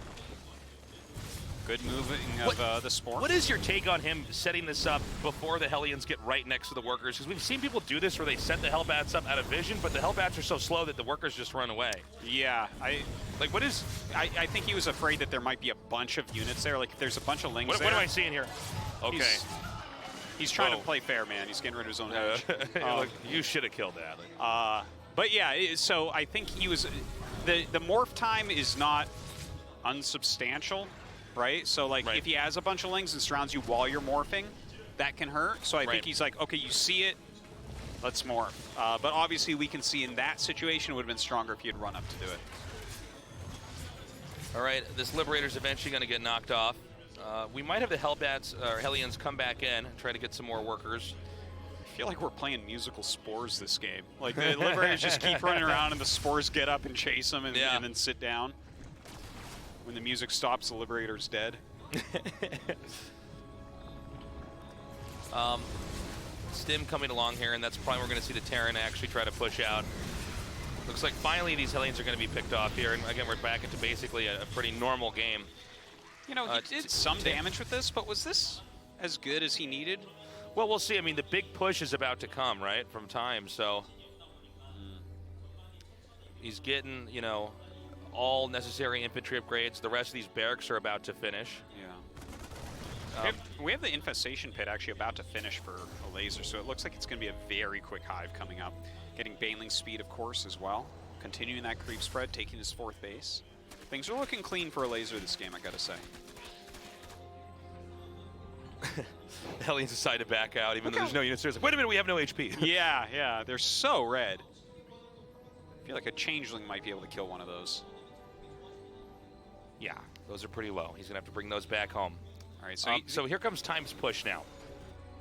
Good moving of the Spore. What is your take on him setting this up before the Hellions get right next to the workers? Because we've seen people do this where they set the Hellbats up out of vision, but the Hellbats are so slow that the workers just run away. Yeah, I think he was afraid that there might be a bunch of units there. Like if there's a bunch of lings there. What am I seeing here? Okay. He's trying to play fair, man. He's getting rid of his own hedge. Look, you should have killed that. But yeah, so I think he was... The morph time is not unsubstantial, right? So like if he has a bunch of lings and surrounds you while you're morphing, that can hurt. So I think he's like, okay, you see it, let's morph. But obviously we can see in that situation it would have been stronger if he had run up to do it. All right, this Liberator's eventually going to get knocked off. We might have the Hellbats or Hellions come back in and try to get some more workers. I feel like we're playing musical Spores this game. Like the Liberators just keep running around and the Spores get up and chase them and then sit down. When the music stops, the Liberator's dead. Stim coming along here, and that's probably where we're going to see the Terran actually try to push out. Looks like finally these Hellions are going to be picked off here, and again we're back into basically a pretty normal game. You know, he did some damage with this, but was this as good as he needed? Well, we'll see. I mean, the big push is about to come, right, from Time, so he's getting, you know, all necessary infantry upgrades. The rest of these barracks are about to finish. Yeah. We have the Infestation Pit actually about to finish for Elazer, so it looks like it's going to be a very quick hive coming up. Getting Baneling speed, of course, as well. Continuing that creep spread, taking his 4th base. Things are looking clean for Elazer this game, I gotta say. The Hellions decide to back out, even though there's no units there. Like, wait a minute, we have no HP. Yeah, yeah, they're so red. I feel like a Changeling might be able to kill one of those. Yeah, those are pretty low. He's gonna have to bring those back home. All right, so here comes Time's push now.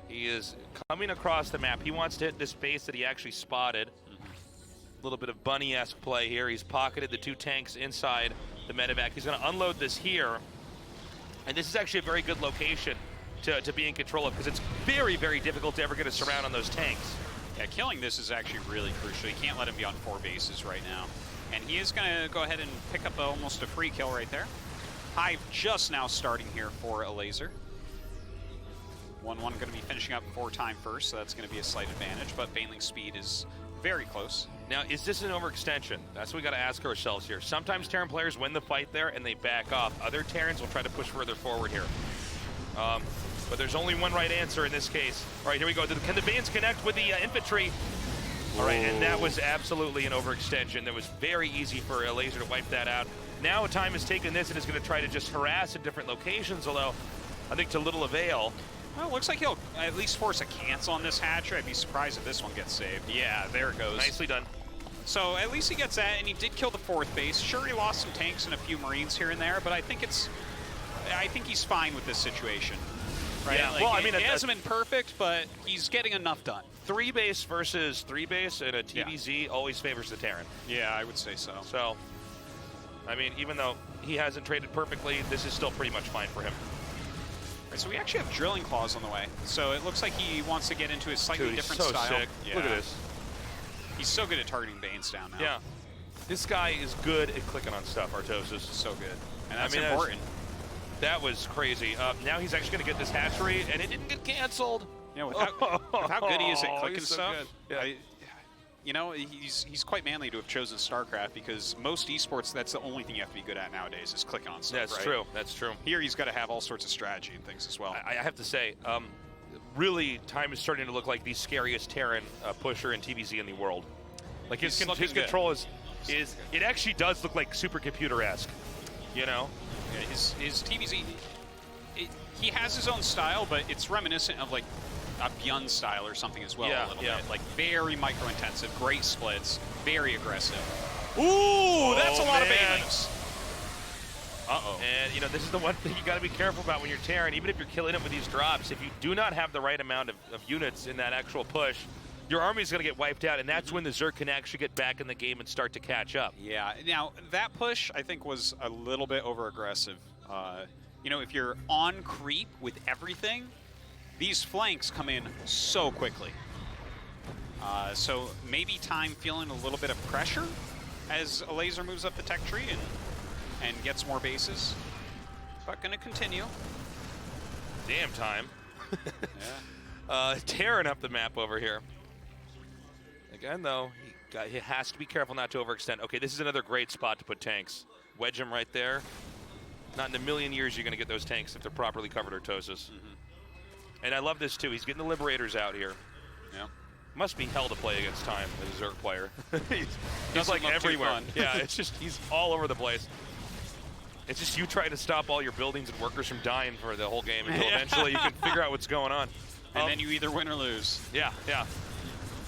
He is coming across the map. He wants to hit this base that he actually spotted. A little bit of bunny-esque play here. He's pocketed the 2 tanks inside the medevac. He's going to unload this here. And this is actually a very good location to be in control of, because it's very, very difficult to ever get a surround on those tanks. Yeah, killing this is actually really crucial. You can't let him be on 4 bases right now. And he is going to go ahead and pick up almost a free kill right there. Hive just now starting here for Elazer. 1-1 going to be finishing up for Time first, so that's going to be a slight advantage, but Baneling speed is very close. Now, is this an overextension? That's what we got to ask ourselves here. Sometimes Terran players win the fight there and they back off. Other Terrans will try to push further forward here. But there's only one right answer in this case. All right, here we go. Can the Banes connect with the infantry? All right, and that was absolutely an overextension. That was very easy for Elazer to wipe that out. Now Time has taken this and is going to try to just harass in different locations, although I think to little avail. Well, it looks like he'll at least force a cancel on this hatchery. I'd be surprised if this one gets saved. Yeah, there it goes. Nicely done. So at least he gets that, and he did kill the 4th base. Sure, he lost some tanks and a few Marines here and there, but I think he's fine with this situation. Right? Yeah, like, well, I mean, it hasn't been perfect, but he's getting enough done. 3 base versus 3 base and a TVZ always favors the Terran. Yeah, I would say so. So, I mean, even though he hasn't traded perfectly, this is still pretty much fine for him. Right, so we actually have Drilling Claws on the way. So it looks like he wants to get into a slightly Dude, different he's so style. sick. Yeah. Look at this. He's so good at targeting Banes down now. Yeah. This guy is good at clicking on stuff, Artosis. So good. And that's I mean, important. That was crazy. Now he's actually going to get this hatchery, and it didn't get canceled. You know, with how good he is at clicking he's so stuff, good. Yeah. you know, he's quite manly to have chosen StarCraft, because most esports, that's the only thing you have to be good at nowadays is click on stuff. That's right? true. That's true. Here he's got to have all sorts of strategy and things as well. I have to say, really, Time is starting to look like the scariest Terran pusher and TVZ in the world. Like his control is it actually does look like supercomputer-esque, you know? Yeah, his TVZ, he has his own style, but it's reminiscent of like a Byun style or something as well, a little bit. Like very micro-intensive, great splits, very aggressive. Ooh, that's a lot of Banes. Uh-oh. And, you know, this is the one thing you got to be careful about when you're Terran. Even if you're killing it with these drops, if you do not have the right amount of units in that actual push, your army is going to get wiped out, and that's when the Zerg can actually get back in the game and start to catch up. Yeah. Now, that push, I think, was a little bit over-aggressive. You know, if you're on creep with everything, these flanks come in so quickly. So maybe Time feeling a little bit of pressure as Elazer moves up the tech tree and gets more bases. But going to continue. Damn, Time. Yeah. Tearing up the map over here. Again, though, he has to be careful not to overextend. Okay, this is another great spot to put tanks. Wedge them right there. Not in a million years you're going to get those tanks if they're properly covered, Artosis. And I love this, too. He's getting the Liberators out here. Yeah. Must be hell to play against Time as a Zerg player. he's like everywhere. Yeah, it's just, he's all over the place. It's just you try to stop all your buildings and workers from dying for the whole game until eventually you can figure out what's going on. And then you either win or lose. Yeah, yeah.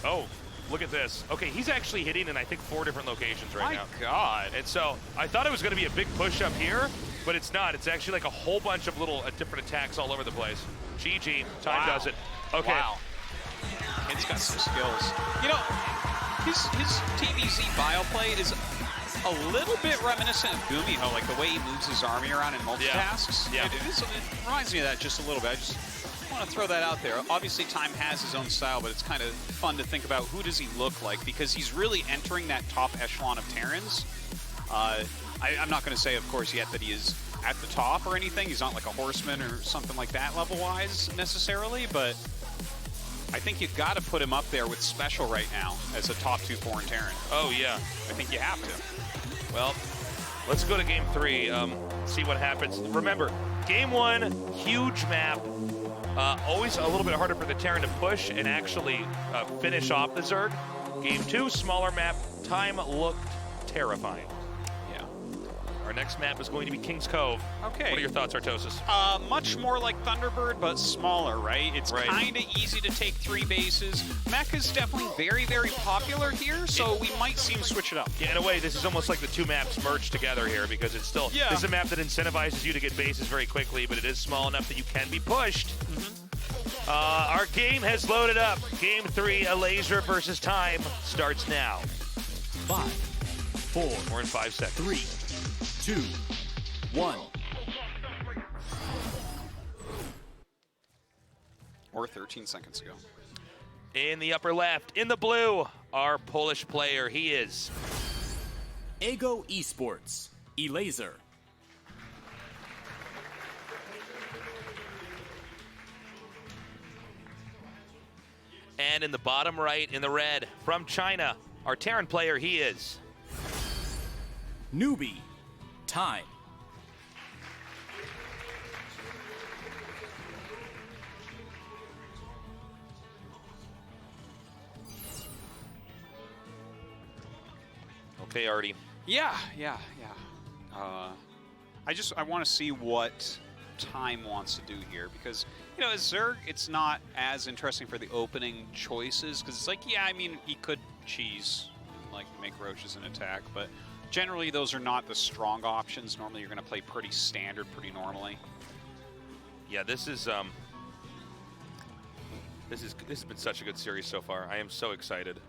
Oh, look at this. Okay, he's actually hitting in, I think, 4 different locations right now. My God. And so I thought it was going to be a big push up here, but it's not. It's actually like a whole bunch of little different attacks all over the place. GG. Time does it. Okay. Wow. Kid's got some skills. You know, his TVZ bioplay is a little bit reminiscent of Gumiho, like the way he moves his army around in multitasks. Yeah. It reminds me of that just a little bit. I just want to throw that out there. Obviously, Time has his own style, but it's kind of fun to think about who does he look like, because he's really entering that top echelon of Terrans. I'm not going to say, of course, yet that he is at the top or anything. He's not like a horseman or something like that level-wise necessarily, but I think you've got to put him up there with Special right now as a top 2 foreign Terran. Oh, yeah. I think you have to. Well, let's go to game 3, see what happens. Remember, game 1, huge map. Always a little bit harder for the Terran to push and actually finish off the Zerg. Game 2, smaller map. Time looked terrifying. Yeah. Our next map is going to be King's Cove. Okay. What are your thoughts, Artosis? Much more like Thunderbird, but smaller, right? It's kind of easy to take 3 bases. Mech is definitely very, very popular here, so we might see him switch it up. Yeah, in a way, this is almost like the 2 maps merged together here, because it's still, this is a map that incentivizes you to get bases very quickly, but it is small enough that you can be pushed. Our game has loaded up. Game 3, Elazer versus Time, starts now. 5, 4, We're in 5 seconds. 3, 2, 1. Or 13 seconds ago. In the upper left, in the blue, our Polish player, he is Ego Esports, Elazer. And in the bottom right, in the red, from China, our Terran player, he is Newbie, Time. okay, Artie? Yeah. I want to see what Time wants to do here, because as Zerg, it's not as interesting for the opening choices, because it's like, yeah, I mean, he could cheese, like make roaches and attack, but generally those are not the strong options. Normally you're going to play pretty standard, pretty normally. Yeah, this has been such a good series so far. I am so excited.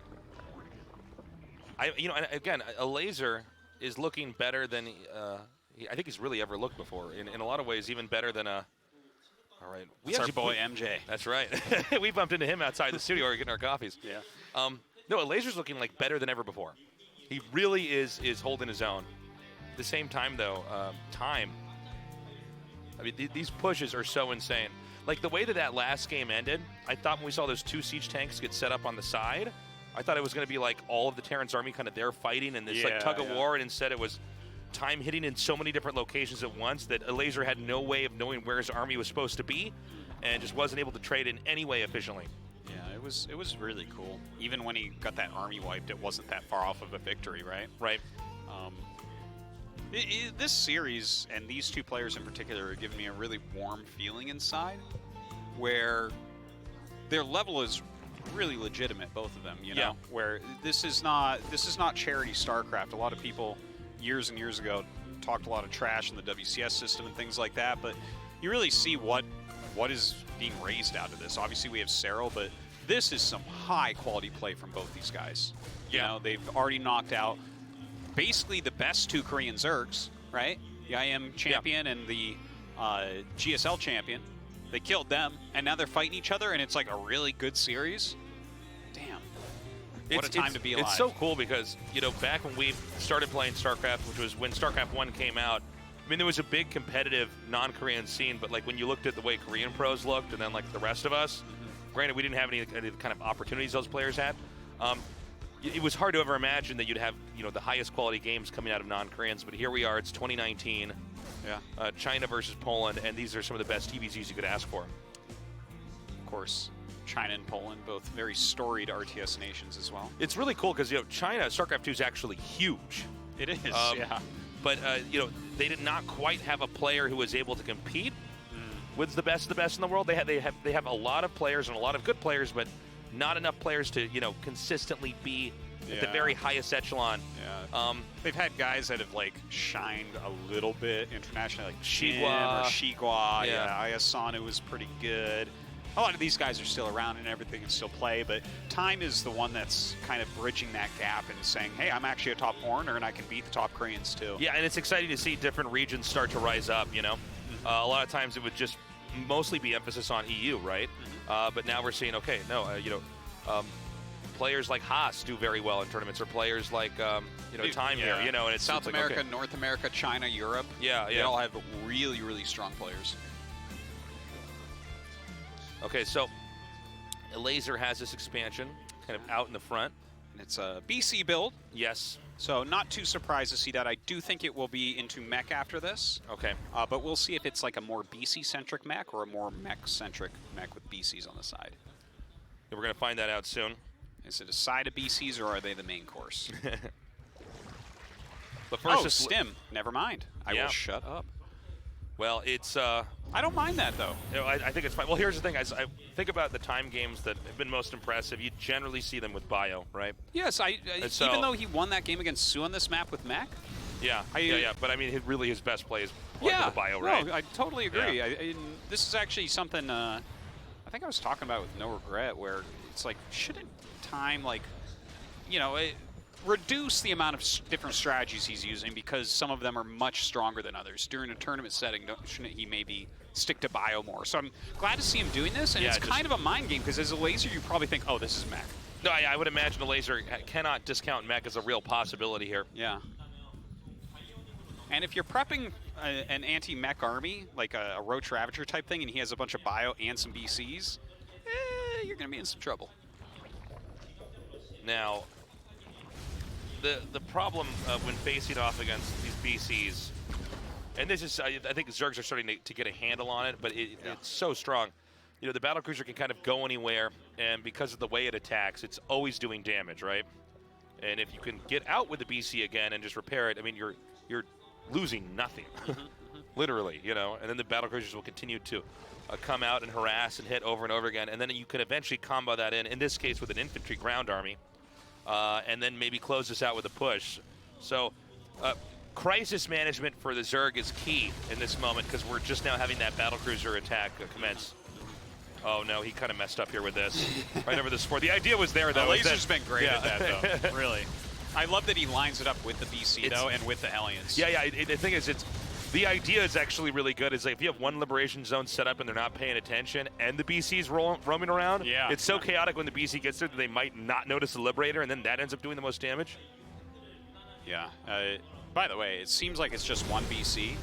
And again, Elazer is looking better than I think he's really ever looked before. In a lot of ways, even better than All right, That's our boy MJ. That's right. We bumped into him outside the studio. We're getting our coffees. Yeah. No, Elazer's looking like better than ever before. He really is holding his own. At the same time, though, Time. I mean, these pushes are so insane. Like the way that last game ended, I thought when we saw those 2 siege tanks get set up on the side, I thought it was going to be like all of the Terran's army kind of there fighting and this like tug of war, and instead it was Time hitting in so many different locations at once that Elazer had no way of knowing where his army was supposed to be, and just wasn't able to trade in any way efficiently. Yeah, it was really cool. Even when he got that army wiped, it wasn't that far off of a victory, right? Right. This series, and these 2 players in particular, are giving me a really warm feeling inside, where their level is really legitimate, both of them, you know? Where this is not charity Starcraft. A lot of people years and years ago talked a lot of trash in the WCS system and things like that, but you really see what is being raised out of this. Obviously we have Serral, but this is some high quality play from both these guys. You know, they've already knocked out basically the best 2 Korean Zergs, right? The IM champion and the GSL champion. They killed them, and now they're fighting each other, and it's like a really good series. Damn. What a time to be alive. It's so cool because, back when we started playing StarCraft, which was when StarCraft 1 came out, I mean, there was a big competitive non-Korean scene, but like when you looked at the way Korean pros looked and then like the rest of us, granted, we didn't have any kind of opportunities those players had. It was hard to ever imagine that you'd have, the highest quality games coming out of non-Koreans, but here we are, it's 2019. Yeah. China versus Poland, and these are some of the best TVZs you could ask for. Of course, China and Poland, both very storied RTS nations as well. It's really cool because, China, StarCraft 2 is actually huge. It is, yeah. But, they did not quite have a player who was able to compete with the best of the best in the world. They have a lot of players and a lot of good players, but not enough players to, consistently be at the very highest echelon. Yeah. They've had guys that have, like, shined a little bit internationally, like Shigua. Shigua. Yeah, Ayasanu was pretty good. A lot of these guys are still around and everything and still play, but Time is the one that's kind of bridging that gap and saying, hey, I'm actually a top foreigner and I can beat the top Koreans too. Yeah, and it's exciting to see different regions start to rise up, A lot of times it would just mostly be emphasis on EU, right? But now we're seeing, okay, no, players like Haas do very well in tournaments, or players like, Time here, and it's South like, America, okay. North America, China, Europe. Yeah, They all have really, really strong players. Okay, so Elazer has this expansion kind of out in the front. And it's a BC build. Yes. So not too surprised to see that. I do think it will be into mech after this. Okay. But we'll see if it's like a more BC-centric mech or a more mech-centric mech with BCs on the side. We're going to find that out soon. Is it a side of BCs or are they the main course? But first, oh, Stim. Never mind. I will shut up. Well, it's... I don't mind that, though. I think it's fine. Well, here's the thing. I think about the Time games that have been most impressive. You generally see them with Bio, right? Yes, even though he won that game against Sue on this map with mech. Yeah, yeah. But, I mean, really his best play is with Bio, right? No, I totally agree. Yeah. This is actually something I think I was talking about with No Regret, where it's like, shouldn't Time, like, reduce the amount of different strategies he's using because some of them are much stronger than others. During a tournament setting, shouldn't he maybe stick to Bio more? So I'm glad to see him doing this, and it's kind of a mind game because as a Elazer, you probably think, oh, this is mech. No, I would imagine Elazer cannot discount mech as a real possibility here. Yeah. And if you're prepping an anti-mech army, like a Roach Ravager type thing, and he has a bunch of Bio and some BCs, you're going to be in some trouble. Now, the problem when facing off against these BCs, and this is, I think Zergs are starting to get a handle on it, but it's so strong. The battlecruiser can kind of go anywhere, and because of the way it attacks, it's always doing damage, right? And if you can get out with the BC again and just repair it, I mean, you're losing nothing, literally, you know. And then the battlecruisers will continue to come out and harass and hit over and over again, and then you can eventually combo that in this case with an infantry ground army, and then maybe close this out with a push. So crisis management for the Zerg is key in this moment, because we're just now having that battlecruiser attack commence. Oh no, he kind of messed up here with this. Right over the support. The idea was there, though. Elaser's been great at that, though, really. I love that he lines it up with the BC, though, and with the Hellions. Yeah, the thing is, the idea is actually really good. Is like if you have one liberation zone set up and they're not paying attention, and the BC's roaming around, it's so chaotic when the BC gets there that they might not notice the Liberator, and then that ends up doing the most damage. Yeah. By the way, it seems like it's just one BC.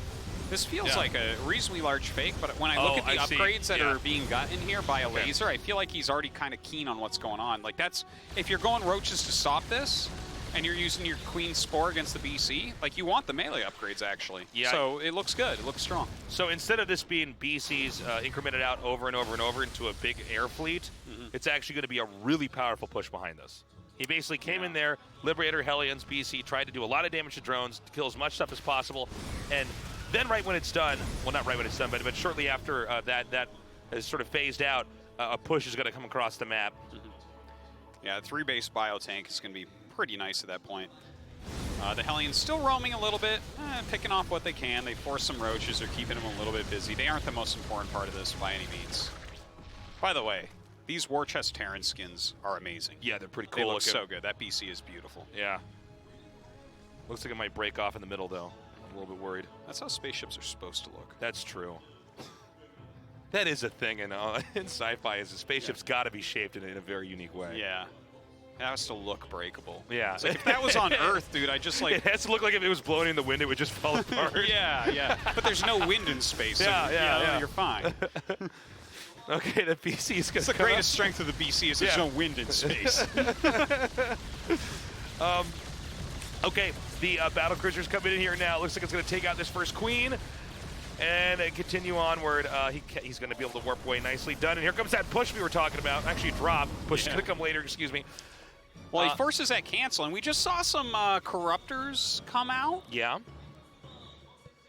This feels like a reasonably large fake, but when I look at the upgrades that are being gotten here by Elazer, I feel like he's already kind of keen on what's going on. Like, that's, if you're going roaches to stop this, and you're using your Queen Spore against the BC, like, you want the melee upgrades, actually. Yeah. So it looks good. It looks strong. So instead of this being BCs incremented out over and over and over into a big air fleet, it's actually going to be a really powerful push behind this. He basically came in there, Liberator, Hellions, BC, tried to do a lot of damage to drones, to kill as much stuff as possible, and then right when it's done, well, not right when it's done, but shortly after that is sort of phased out, a push is going to come across the map. Yeah, 3-base biotank is going to be pretty nice at that point. The Hellions still roaming a little bit, picking off what they can. They force some roaches, they're keeping them a little bit busy. They aren't the most important part of this by any means. By the way, these War Chest Terran skins are amazing. Yeah, they're pretty cool. They look so good. That BC is beautiful. Yeah. Looks like it might break off in the middle, though. I'm a little bit worried. That's how spaceships are supposed to look. That's true. That is a thing in sci-fi, is the spaceship's got to be shaped in a very unique way. Yeah. It has to look breakable. Yeah. It's like, if that was on Earth, dude, I just like... It has to look like if it was blowing in the wind, it would just fall apart. Yeah. But there's no wind in space. So you're fine. Okay, the BC is going to the greatest strength of the BC is there's no wind in space. Okay, the battlecruiser's coming in here now. Looks like it's going to take out this first queen and continue onward. He's going to be able to warp away nicely. Done. And here comes that push we were talking about. Actually, drop. Push is going to come later, excuse me. Well, he forces that cancel, and we just saw some corruptors come out. Yeah.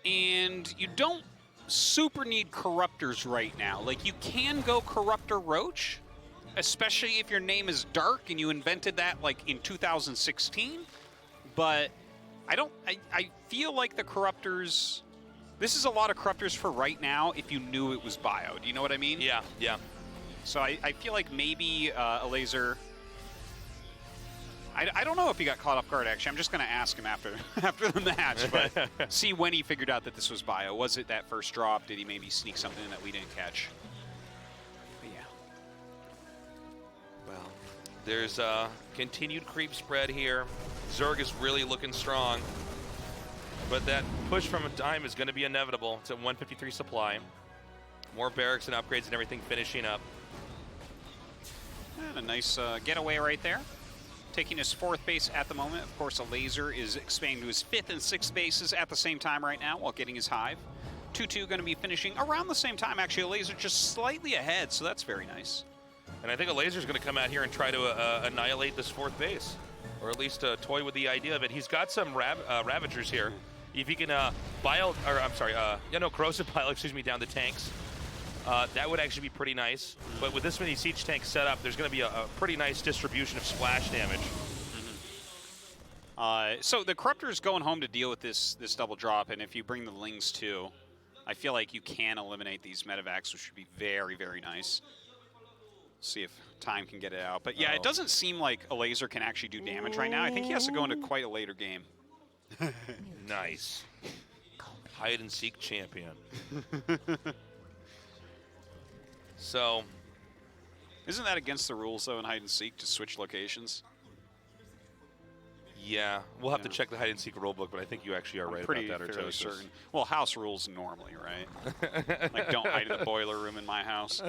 And you don't super need corruptors right now. Like, you can go Corruptor Roach, especially if your name is Dark and you invented that, like, in 2016. But I feel like the corruptors, this is a lot of corruptors for right now if you knew it was bio. Do you know what I mean? Yeah. So I feel like maybe Elazer, I don't know if he got caught off guard, actually. I'm just going to ask him after the match, but see when he figured out that this was bio. Was it that first drop? Did he maybe sneak something in that we didn't catch? But yeah. Well, there's a continued creep spread here. Zerg is really looking strong, but that push from a dime is going to be inevitable. It's at 153 supply. More barracks and upgrades and everything finishing up. And a nice getaway right there. Taking his 4th base at the moment. Of course, Elazer is expanding to his 5th and 6th bases at the same time right now while getting his hive. 2-2 going to be finishing around the same time. Actually, Elazer just slightly ahead, so that's very nice. And I think Elazer's going to come out here and try to annihilate this 4th base, or at least toy with the idea of it. He's got some Ravagers here. If he can corrosive pile, down the tanks, that would actually be pretty nice. But with this many siege tanks set up, there's going to be a pretty nice distribution of splash damage. So the Corruptor's going home to deal with this double drop, and if you bring the Lings too, I feel like you can eliminate these medevacs, which would be very, very nice. See if time can get it out. But yeah, it doesn't seem like Elazer can actually do damage right now. I think he has to go into quite a later game. Nice. Hide and seek champion. So, isn't that against the rules though in hide and seek to switch locations? Yeah, we'll have to check the hide and seek rulebook, but I think you actually are right about that. Pretty certain. Well, house rules normally, right? Like, don't hide in the boiler room in my house.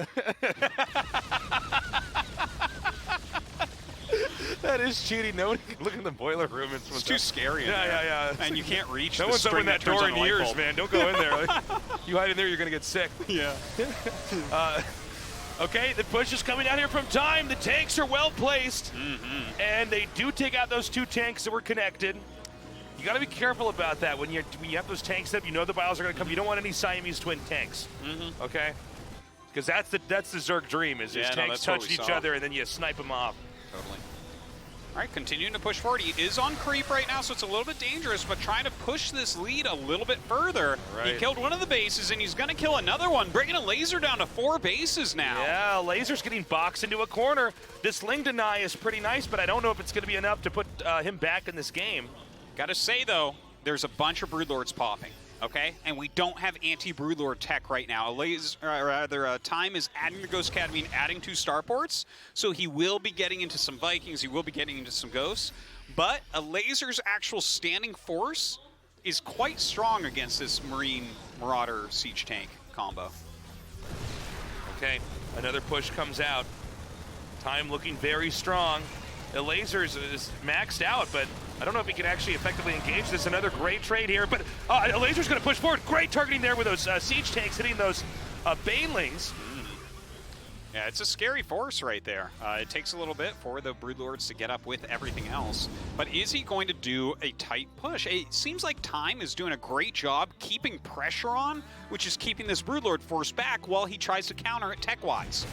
That is cheating. No one can look in the boiler room. It's too scary. Yeah. And you can't reach. No one's opened that door in years, man. Don't go in there. Like, you hide in there, you're gonna get sick. Yeah. Okay, the push is coming out here from Time. The tanks are well placed, and they do take out those 2 tanks that were connected. You got to be careful about that when you have those tanks up. You know the bios are going to come. You don't want any Siamese twin tanks. Okay, because that's the Zerg dream is tanks touching each other and then you snipe them off. Totally. All right, continuing to push forward. He is on creep right now, so it's a little bit dangerous, but trying to push this lead a little bit further. Right. He killed one of the bases, and he's going to kill another one, bringing Elazer down to 4 bases now. Yeah, Lasers getting boxed into a corner. This Ling deny is pretty nice, but I don't know if it's going to be enough to put him back in this game. Got to say, though, there's a bunch of Broodlords popping, okay? And we don't have anti-Broodlord tech right now. Time is adding the Ghost Academy and adding 2 starports, so he will be getting into some Vikings, he will be getting into some Ghosts, but Elazer's actual standing force is quite strong against this Marine Marauder Siege Tank combo. Okay, another push comes out. Time looking very strong. Elazer is maxed out, but I don't know if he can actually effectively engage this. Another great trade here, but Elazer's going to push forward. Great targeting there with those siege tanks hitting those banelings. Yeah, it's a scary force right there. It takes a little bit for the Broodlords to get up with everything else, but is he going to do a tight push? It seems like Time is doing a great job keeping pressure on, which is keeping this Broodlord force back while he tries to counter it tech-wise.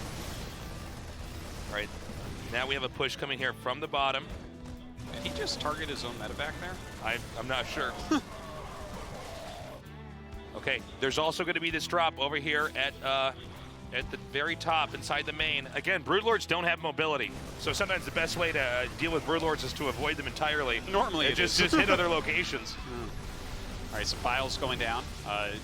Right. Now we have a push coming here from the bottom. Did he just target his own medevac there? I'm not sure. Okay, there's also going to be this drop over here at the very top inside the main. Again, Broodlords don't have mobility, so sometimes the best way to deal with Broodlords is to avoid them entirely. Normally it just hit other locations. All right, so Biles going down.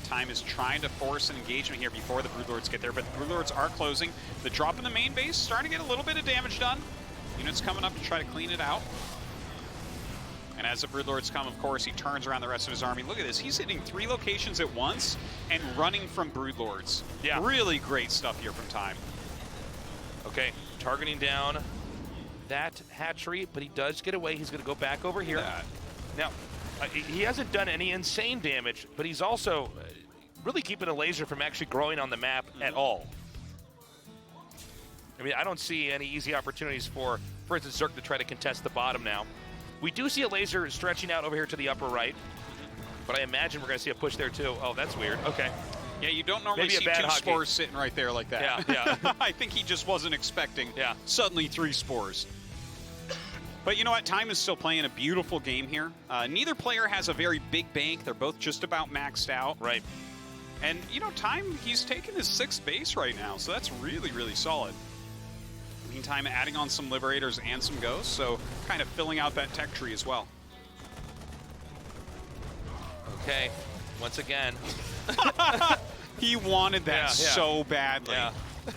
Time is trying to force an engagement here before the Broodlords get there, but the Broodlords are closing. The drop in the main base starting to get a little bit of damage done. Units coming up to try to clean it out. And as the Broodlords come, of course, he turns around the rest of his army. Look at this. He's hitting 3 locations at once and running from Broodlords. Yeah. Really great stuff here from Time. Okay, targeting down that hatchery, but he does get away. He's going to go back over here. Now, he hasn't done any insane damage, but he's also really keeping Elazer from actually growing on the map at all. I mean, I don't see any easy opportunities for instance, Zerg to try to contest the bottom now. We do see Elazer stretching out over here to the upper right, but I imagine we're going to see a push there too. Oh, that's weird. Okay. Yeah, you don't normally see 2 spores sitting right there like that. Yeah, yeah. I think he just wasn't expecting suddenly 3 spores. But you know what? Time is still playing a beautiful game here. Neither player has a very big bank. They're both just about maxed out. Right. And, you know, Time, he's taking his 6th base right now, so that's really, really solid. Meantime, adding on some Liberators and some Ghosts, so kind of filling out that tech tree as well. Okay, once again. He wanted that so badly. Yeah,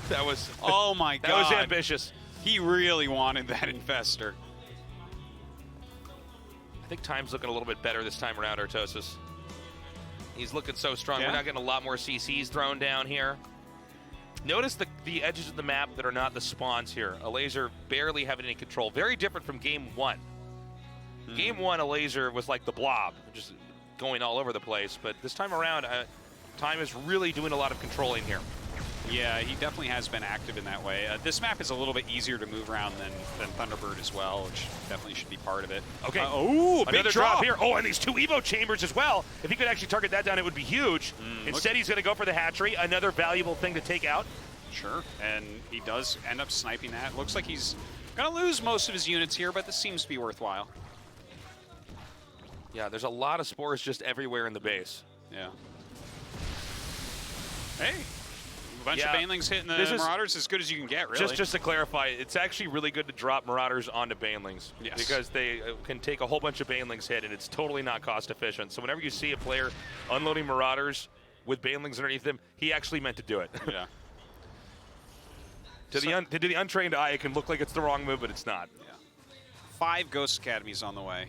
that was... Oh my God. That was ambitious. He really wanted that Infestor. I think Time's looking a little bit better this time around, Artosis. He's looking so strong. Yeah. We're not getting a lot more CCs thrown down here. Notice the edges of the map that are not the spawns here. Elazer barely having any control. Very different from Game 1. Game 1, Elazer was like the blob, just going all over the place. But this time around, Time is really doing a lot of controlling here. Yeah, he definitely has been active in that way. This map is a little bit easier to move around than Thunderbird as well, which definitely should be part of it. Okay. Oh, another drop here. Oh, and these 2 Evo chambers as well. If he could actually target that down, it would be huge. Instead, he's going to go for the hatchery. Another valuable thing to take out. Sure, and he does end up sniping that. Looks like he's going to lose most of his units here, but this seems to be worthwhile. Yeah, there's a lot of spores just everywhere in the base. Yeah. Hey. A bunch of Banelings hitting the Marauders as good as you can get, really. Just to clarify, it's actually really good to drop Marauders onto Banelings. Yes. Because they can take a whole bunch of Banelings hit, and it's totally not cost efficient. So whenever you see a player unloading Marauders with Banelings underneath them, he actually meant to do it. Yeah. To the untrained eye, it can look like it's the wrong move, but it's not. Yeah. 5 Ghost Academies on the way.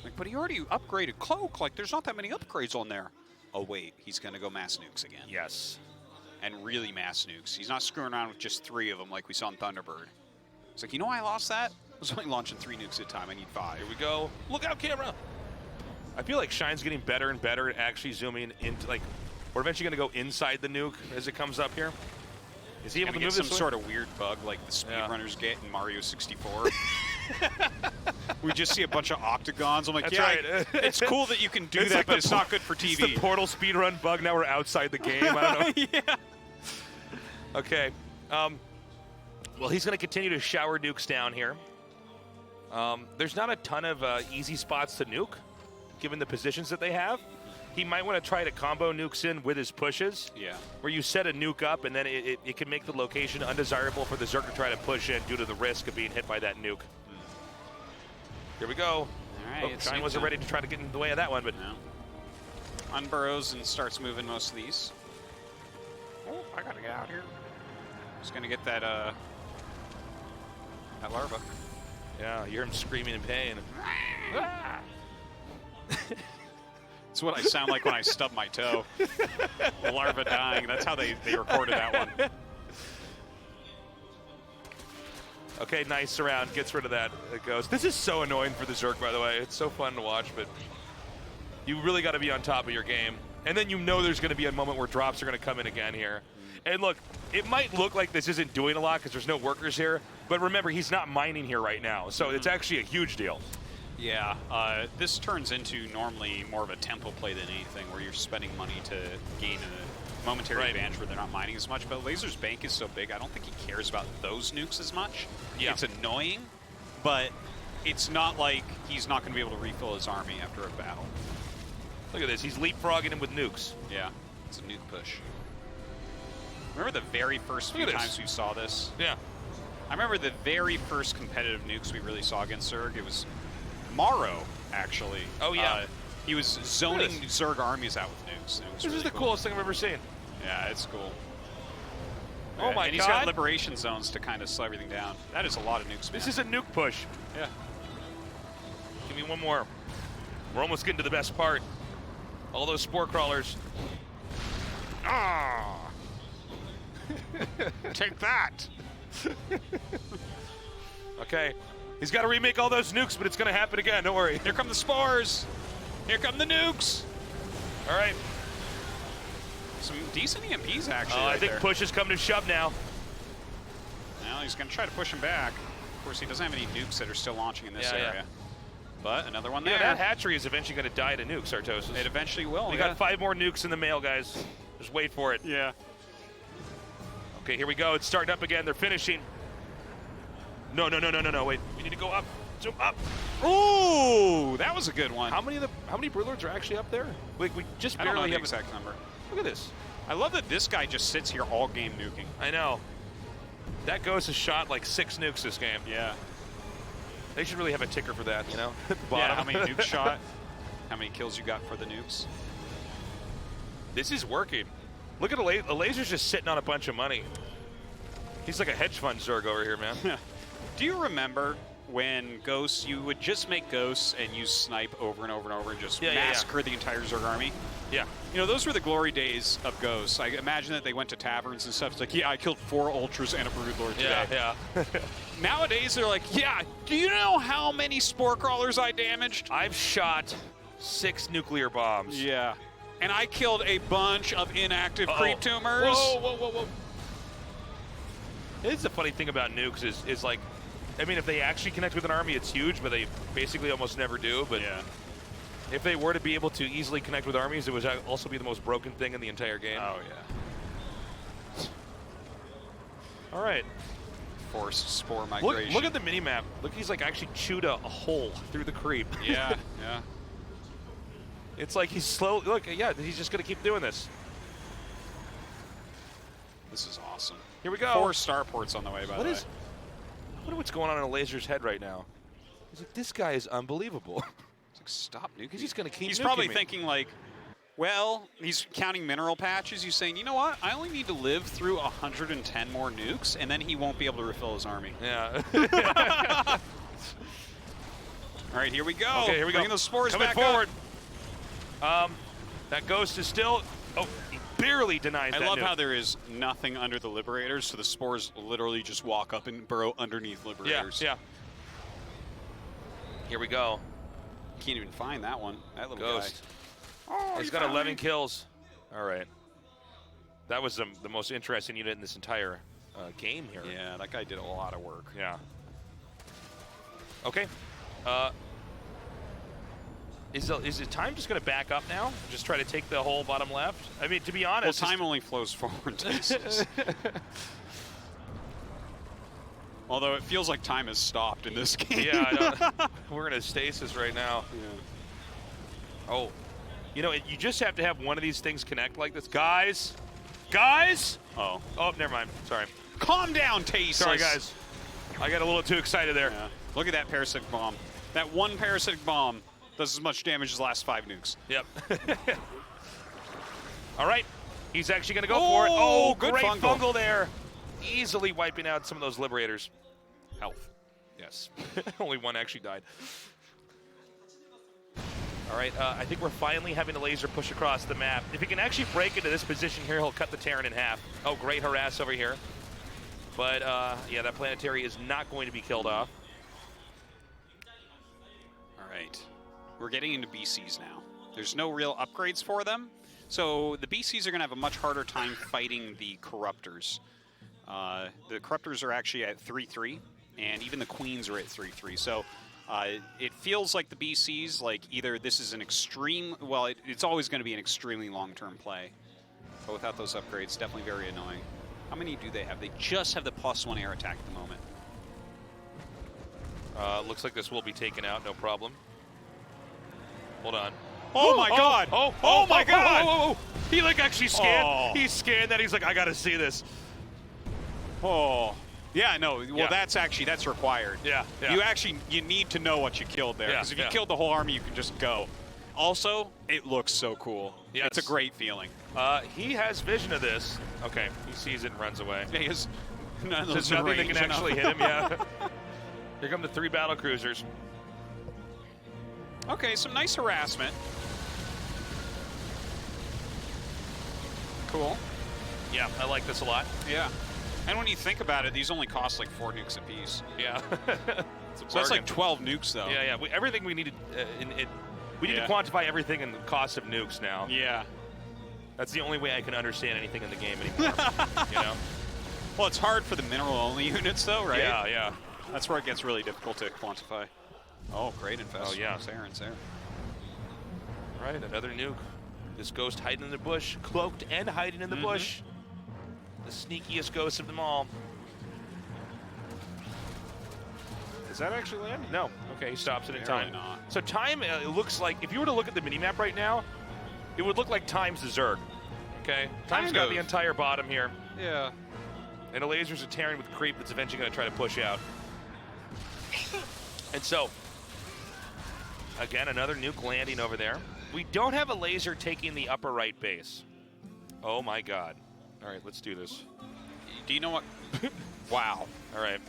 Like, but he already upgraded Cloak. Like, there's not that many upgrades on there. Oh, wait. He's going to go mass nukes again. Yes. And really mass nukes. He's not screwing around with just 3 of them like we saw in Thunderbird. It's like, you know why I lost that? I was only launching 3 nukes at a time. I need 5. Here we go. Look out, camera. I feel like Shine's getting better and better at actually zooming into, like, we're eventually going to go inside the nuke as it comes up here. Is he able to get move some this way? sort of weird bug like the speedrunners get in Mario 64? We just see a bunch of octagons. I'm like, That's yeah, right. it's cool that you can do It's that, like but the it's not good for TV. It's the Portal speedrun bug. Now we're outside the game. I don't know. Yeah. Okay. Well, he's going to continue to shower nukes down here. There's not a ton of easy spots to nuke, given the positions that they have. He might want to try to combo nukes in with his pushes. Yeah. Where you set a nuke up, and then it can make the location undesirable for the Zerg to try to push in due to the risk of being hit by that nuke. Here we go. All right. Oh, Shine wasn't ready to try to get in the way of that one, but no. Unburrows and starts moving most of these. oh, I gotta get out here. Just gonna get that that larva. Yeah, you hear him screaming in pain. It's what I sound like when I stub my toe. The larva dying. That's how they recorded that one. Okay, nice surround. Gets rid of that. It goes. This is so annoying for the Zerg, by the way. It's so fun to watch, but you really got to be on top of your game. And then you know there's going to be a moment where drops are going to come in again here. And look, it might look like this isn't doing a lot because there's no workers here, but remember, he's not mining here right now, so it's actually a huge deal. Yeah, this turns into normally more of a tempo play than anything, where you're spending money to gain a momentary advantage where they're not mining as much. But Lazer's bank is so big, I don't think he cares about those nukes as much. Yeah. It's annoying, but it's not like he's not going to be able to refill his army after a battle. Look at this. He's leapfrogging him with nukes. Yeah, it's a nuke push. Remember the very first few times we saw this? Yeah. I remember the very first competitive nukes we really saw against Zerg. It was Morrow, actually. Oh, yeah. He was zoning Zerg armies out with nukes. This is the coolest thing I've ever seen. Yeah, it's cool. Oh, my God. And he's got liberation zones to kind of slow everything down. That is a lot of nukes, man. This is a nuke push. Yeah. Give me one more. We're almost getting to the best part. All those spore crawlers. Ah! Take that! Okay. He's got to remake all those nukes, but it's going to happen again. Don't worry. Here come the spores! Here come the nukes! All right. Some decent EMPs, actually. I think push is coming to shove now. Well, he's going to try to push him back. Of course, he doesn't have any nukes that are still launching in this area. But another one there. Yeah, that hatchery is eventually going to die to nukes, Artosis. It eventually will. We got 5 more nukes in the mail, guys. Just wait for it. Yeah. Okay, here we go. It's starting up again. They're finishing. No. Wait, we need to go up. Zoom up. Ooh, that was a good one. How many Broodlords are actually up there? Like, we just I don't know barely the have exact number. Look at this. I love that this guy just sits here all game nuking. I know. That ghost has shot like 6 nukes this game. Yeah. They should really have a ticker for that, you know? At the Yeah, bottom. how many nukes shot? How many kills you got for the nukes? This is working. Look at Elazer's just sitting on a bunch of money. He's like a hedge fund Zerg over here, man. Do you remember when ghosts, you would just make ghosts and use snipe over and over and over and just massacre the entire Zerg army? Yeah. You know, those were the glory days of ghosts. I imagine that they went to taverns and stuff. It's like, yeah, I killed 4 ultras and a broodlord today. Yeah. Nowadays, they're like, yeah, do you know how many spore crawlers I damaged? I've shot 6 nuclear bombs. Yeah. And I killed a bunch of inactive creep tumors. Whoa. It's the funny thing about nukes is like, I mean, if they actually connect with an army, it's huge, but they basically almost never do. But yeah. If they were to be able to easily connect with armies, it would also be the most broken thing in the entire game. Oh, yeah. All right. Forced spore migration. Look at the mini-map. Look, he's like actually chewed a hole through the creep. Yeah, yeah. It's like he's slow. Look, yeah, he's just going to keep doing this. This is awesome. Here we go. 4 starports on the way, by the way. I wonder what's going on in Elazer's head right now. He's like, this guy is unbelievable. Like, stop nuking. He's just going to keep He's nuking probably me. thinking, like, well, he's counting mineral patches. He's saying, you know what? I only need to live through 110 more nukes, and then he won't be able to refill his army. Yeah. All right, here we go. Okay, here we go. Bringing those spores Coming back forward. up. That ghost is still. Oh, he barely denies that. I love nuke. how there is nothing under the Liberators, so the spores literally just walk up and burrow underneath Liberators. Yeah. Here we go. Can't even find that one. That little Ghost. guy. Oh, He's got 11 kills. All right. That was the most interesting unit in this entire game here. Yeah, that guy did a lot of work. Yeah. Okay. Is it time just going to back up now? Just try to take the whole bottom left? I mean, to be honest... Well, time only flows forward to this. Although it feels like time has stopped in this game. Yeah, I know. We're in a stasis right now. Yeah. Oh. You know, you just have to have one of these things connect like this. Guys! Guys! Oh. Oh, never mind. Sorry. Calm down, Tace. Sorry, guys. I got a little too excited there. Yeah. Look at that parasitic bomb. That one parasitic bomb does as much damage as the last 5 nukes. Yep. All right. He's actually going to go for it. Oh, good great fungal. fungal there. Easily wiping out some of those liberators. Health. Yes. Only one actually died. All right, I think we're finally having a laser push across the map. If he can actually break into this position here, he'll cut the Terran in half. Oh, great harass over here. But, yeah, that planetary is not going to be killed off. All right. We're getting into BCs now. There's no real upgrades for them. So the BCs are going to have a much harder time fighting the Corruptors. The Corruptors are actually at 3-3, and even the Queens are at 3-3. So it feels like the BCs, like either this is an extreme, well, it's always going to be an extremely long-term play. But without those upgrades, definitely very annoying. How many do they have? They just have the +1 air attack at the moment. Looks like this will be taken out, no problem. Hold on. Oh my God! Oh my God! Oh. He like actually scanned. Oh. He scanned that. He's like, I gotta see this. Oh, yeah, no. Well, Yeah. that's required. Yeah, yeah. You need to know what you killed there. Yeah, Because if you yeah. killed the whole army, you can just go. Also, it looks so cool. Yes. It's a great feeling. He has vision of this. Okay, he sees it and runs away. Yeah, he has none of There's those nothing that range can enough. actually hit him. Yeah. Here come the 3 battle cruisers. Okay, some nice harassment. Cool. Yeah, I like this a lot. Yeah. And when you think about it, these only cost like 4 nukes apiece. Yeah. So that's like 12 nukes, though. Yeah, yeah. Everything we needed, we need to quantify everything in the cost of nukes now. Yeah. That's the only way I can understand anything in the game anymore. You know? Well, it's hard for the mineral-only units, though, right? Yeah, yeah. That's where it gets really difficult to quantify. Oh, great infest. Oh, yeah. It's there. All right, another nuke. This ghost hiding in the bush, cloaked and hiding in the bush. The sneakiest ghost of them all. Does that actually land? No. Okay, he stops it in time. Apparently not. So time, it looks like, if you were to look at the minimap right now, it would look like Time's the Zerg. Okay? Time's Kind got of. the entire bottom here. Yeah. And Elazer's a Terran with creep that's eventually going to try to push out. And so, again, another nuke landing over there. We don't have a laser taking the upper right base. Oh my God. All right, let's do this. Do you know what? Wow. All right.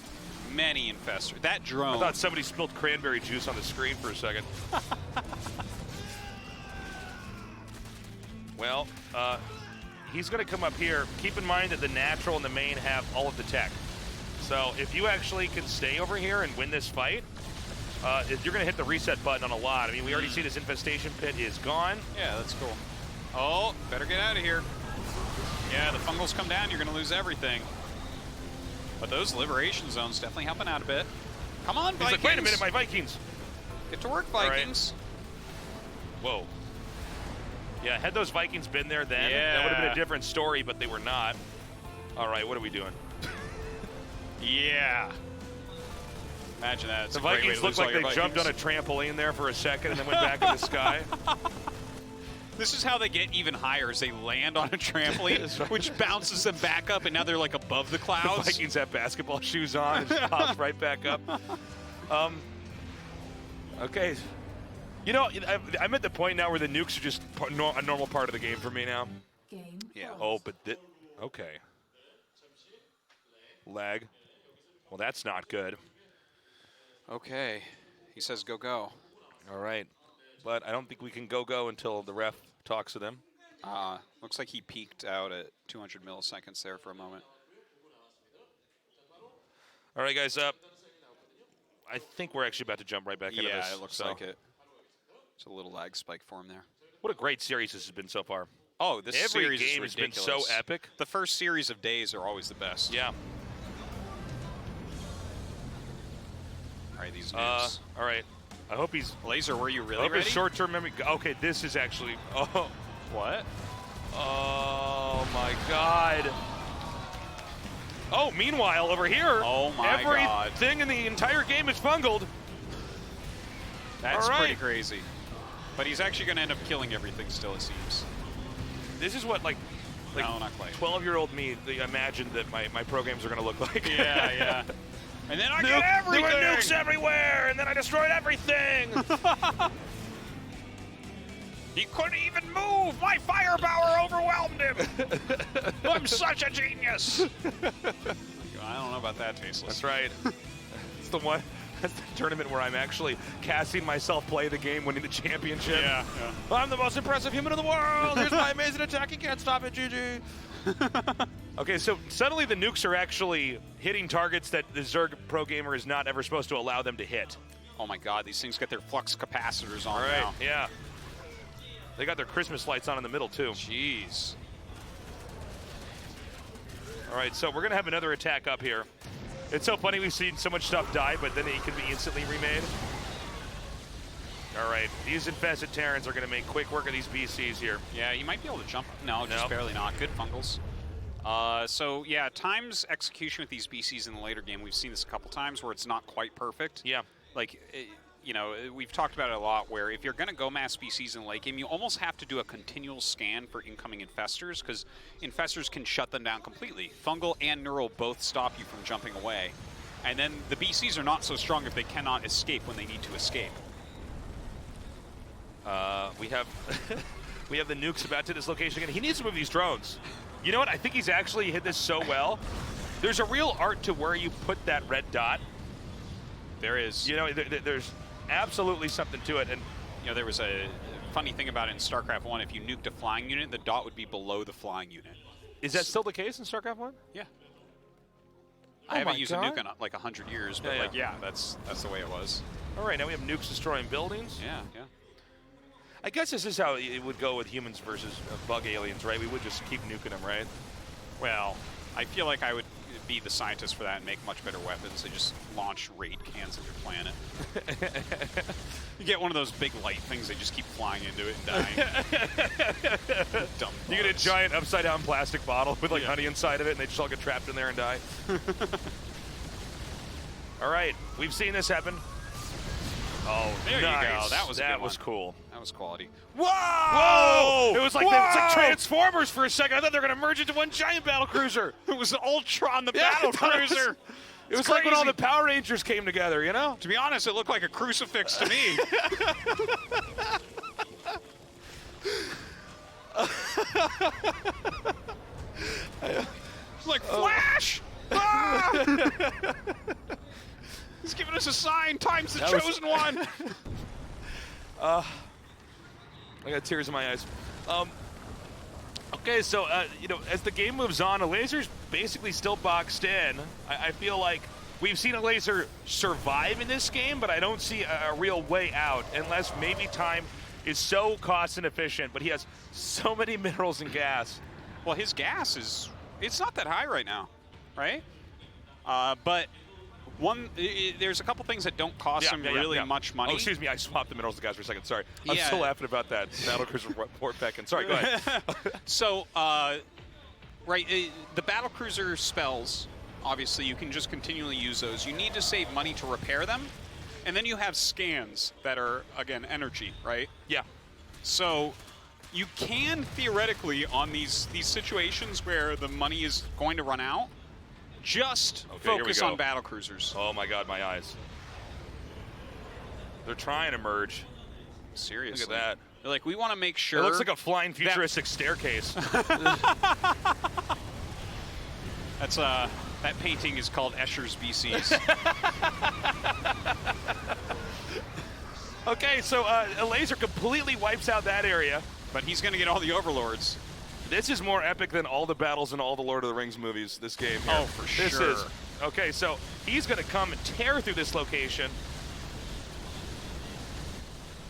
Many infestors. That drone. I thought somebody spilled cranberry juice on the screen for a second. Well, he's going to come up here. Keep in mind that the natural and the main have all of the tech. So if you actually can stay over here and win this fight, you're going to hit the reset button on a lot. I mean, we already see this infestation pit is gone. Yeah, that's cool. Oh, better get out of here. Yeah, the fungals come down, you're going to lose everything. But those liberation zones definitely helping out a bit. Come on, He's Vikings. like, wait a minute, my Vikings. Get to work, right. Vikings. Whoa. Yeah, had those Vikings been there then, that would have been a different story, but they were not. All right, what are we doing? Yeah. Imagine that. It's The a great way Vikings to looked lose all like your they jumped on a Vikings. trampoline there for a second and then went back in the sky. This is how they get even higher, is they land on a trampoline, which bounces them back up, and now they're like above the The clouds. Vikings have basketball shoes on and just pops right back up. Okay. You know, I'm at the point now where the nukes are just a normal part of the game for me now. Game. Yeah. Oh, but okay. Lag. Well, that's not good. Okay. He says go, go. All right. But I don't think we can go until the ref talks to them. Looks like he peaked out at 200 milliseconds there for a moment. All right, guys. I think we're actually about to jump right back into this. Yeah, it looks so. like it. It's a little lag spike for him there. What a great series this has been so far. Oh, this Every series game is has been ridiculous. so epic. The first series of days are always the best. Yeah. All right, these nukes. All right. I hope he's. Laser, were you I really hope ready? his short-term memory. Okay, this is actually. Oh. What? Oh my God. Oh, meanwhile, over here, Oh my God. everything in the entire game is fungled. That's All right. pretty crazy. But he's actually going to end up killing everything still, it seems. This is what, like No, not quite. 12-year-old me imagined that my pro games are going to look like. Yeah, yeah. And then I get everything! There were nukes everywhere, and then I destroyed everything. He couldn't even move! My firepower overwhelmed him! I'm such a genius! I don't know about that, Tasteless. That's right. It's the one. That's the tournament where I'm actually casting myself play the game, winning the championship. Yeah. I'm the most impressive human in the world. Here's my amazing attack. You can't stop it, GG. Okay, so suddenly the nukes are actually hitting targets that the Zerg pro gamer is not ever supposed to allow them to hit. Oh my God, these things get their flux capacitors on All right, now. yeah. They got their Christmas lights on in the middle, too. Jeez. All right, so we're going to have another attack up here. It's so funny we've seen so much stuff die, but then it can be instantly remade. All right, these infested Terrans are going to make quick work of these BCs here. Yeah, you might be able to jump. No, just barely not. Good fungals. So, yeah, times execution with these BCs in the later game, we've seen this a couple times where it's not quite perfect. Yeah. Like, you know, we've talked about it a lot where if you're going to go mass BCs in the late game, you almost have to do a continual scan for incoming infestors because infestors can shut them down completely. Fungal and neural both stop you from jumping away. And then the BCs are not so strong if they cannot escape when they need to escape. We have we have the nukes about to this location again. He needs to move these drones. You know what? I think he's actually hit this so well. There's a real art to where you put that red dot. There is. You know, there's absolutely something to it. And you know, there was a funny thing about it in StarCraft 1. If you nuked a flying unit, the dot would be below the flying unit. is that still the case in StarCraft 1? Yeah. Oh I haven't my used God. a nuke in like 100 years, but Yeah, like, yeah, that's the way it was. All right, now we have nukes destroying buildings. Yeah, yeah. I guess this is how it would go with humans versus bug aliens, right? We would just keep nuking them, right? Well, I feel like I would be the scientist for that and make much better weapons. They just launch raid cans at your planet. You get one of those big light things, they just keep flying into it and dying. Dumb You get a bugs. giant upside-down plastic bottle with like honey inside of it, and they just all get trapped in there and die. All right, we've seen this happen. Oh, There nice. you go. That was a good was one. cool. That was quality. Whoa! Whoa! It was like Transformers for a second. I thought they were going to merge into one giant battle cruiser. It was Ultron, the Yeah, battle it was. cruiser. It was like when all the Power Rangers came together, you know? To be honest, it looked like a crucifix to me. It's like Flash! Ah! He's giving us a sign. Time's the That was- chosen one. I got tears in my eyes. Okay, so, you know, as the game moves on, Elazer's basically still boxed in. I feel like we've seen Elazer survive in this game, but I don't see a real way out unless maybe time is so cost inefficient, but he has so many minerals and gas. Well, his gas is, it's not that high right now, right? But there's a couple things that don't cost him really much money. Oh, excuse me, I swapped the minerals and gas for a second. Sorry. I'm Yeah. still laughing about that. Battlecruiser Port Peckin. Sorry, go ahead. So, the battlecruiser spells, obviously, you can just continually use those. You need to save money to repair them. And then you have scans that are, again, energy, right? Yeah. So you can theoretically, on these situations where the money is going to run out, just Okay, here we focus go. on battle cruisers. Oh my God, my eyes. They're trying to merge. Seriously. Look at that. They're like, we want to make sure. It looks like a flying futuristic staircase. That's that painting is called Escher's BCs. Okay, so Elazer completely wipes out that area. But he's going to get all the overlords. This is more epic than all the battles in all the Lord of the Rings movies, this game here. Oh, for This sure. is. Okay, so he's going to come and tear through this location.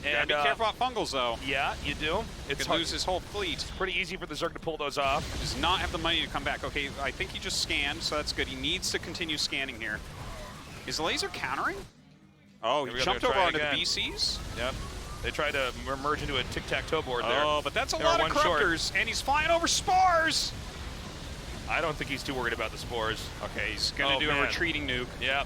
You gotta be careful about fungals, though. Yeah, you do. Could lose his whole fleet. Pretty easy for the Zerg to pull those off. Does not have the money to come back. Okay, I think he just scanned, so that's good. He needs to continue scanning here. Is Elazer countering? Oh, he jumped over onto the BCs? Yep. They tried to merge into a tic-tac-toe board there. Oh, but that's a lot of corruptors, and he's flying over spores! I don't think he's too worried about the spores. Okay, he's gonna do a retreating nuke. Yep.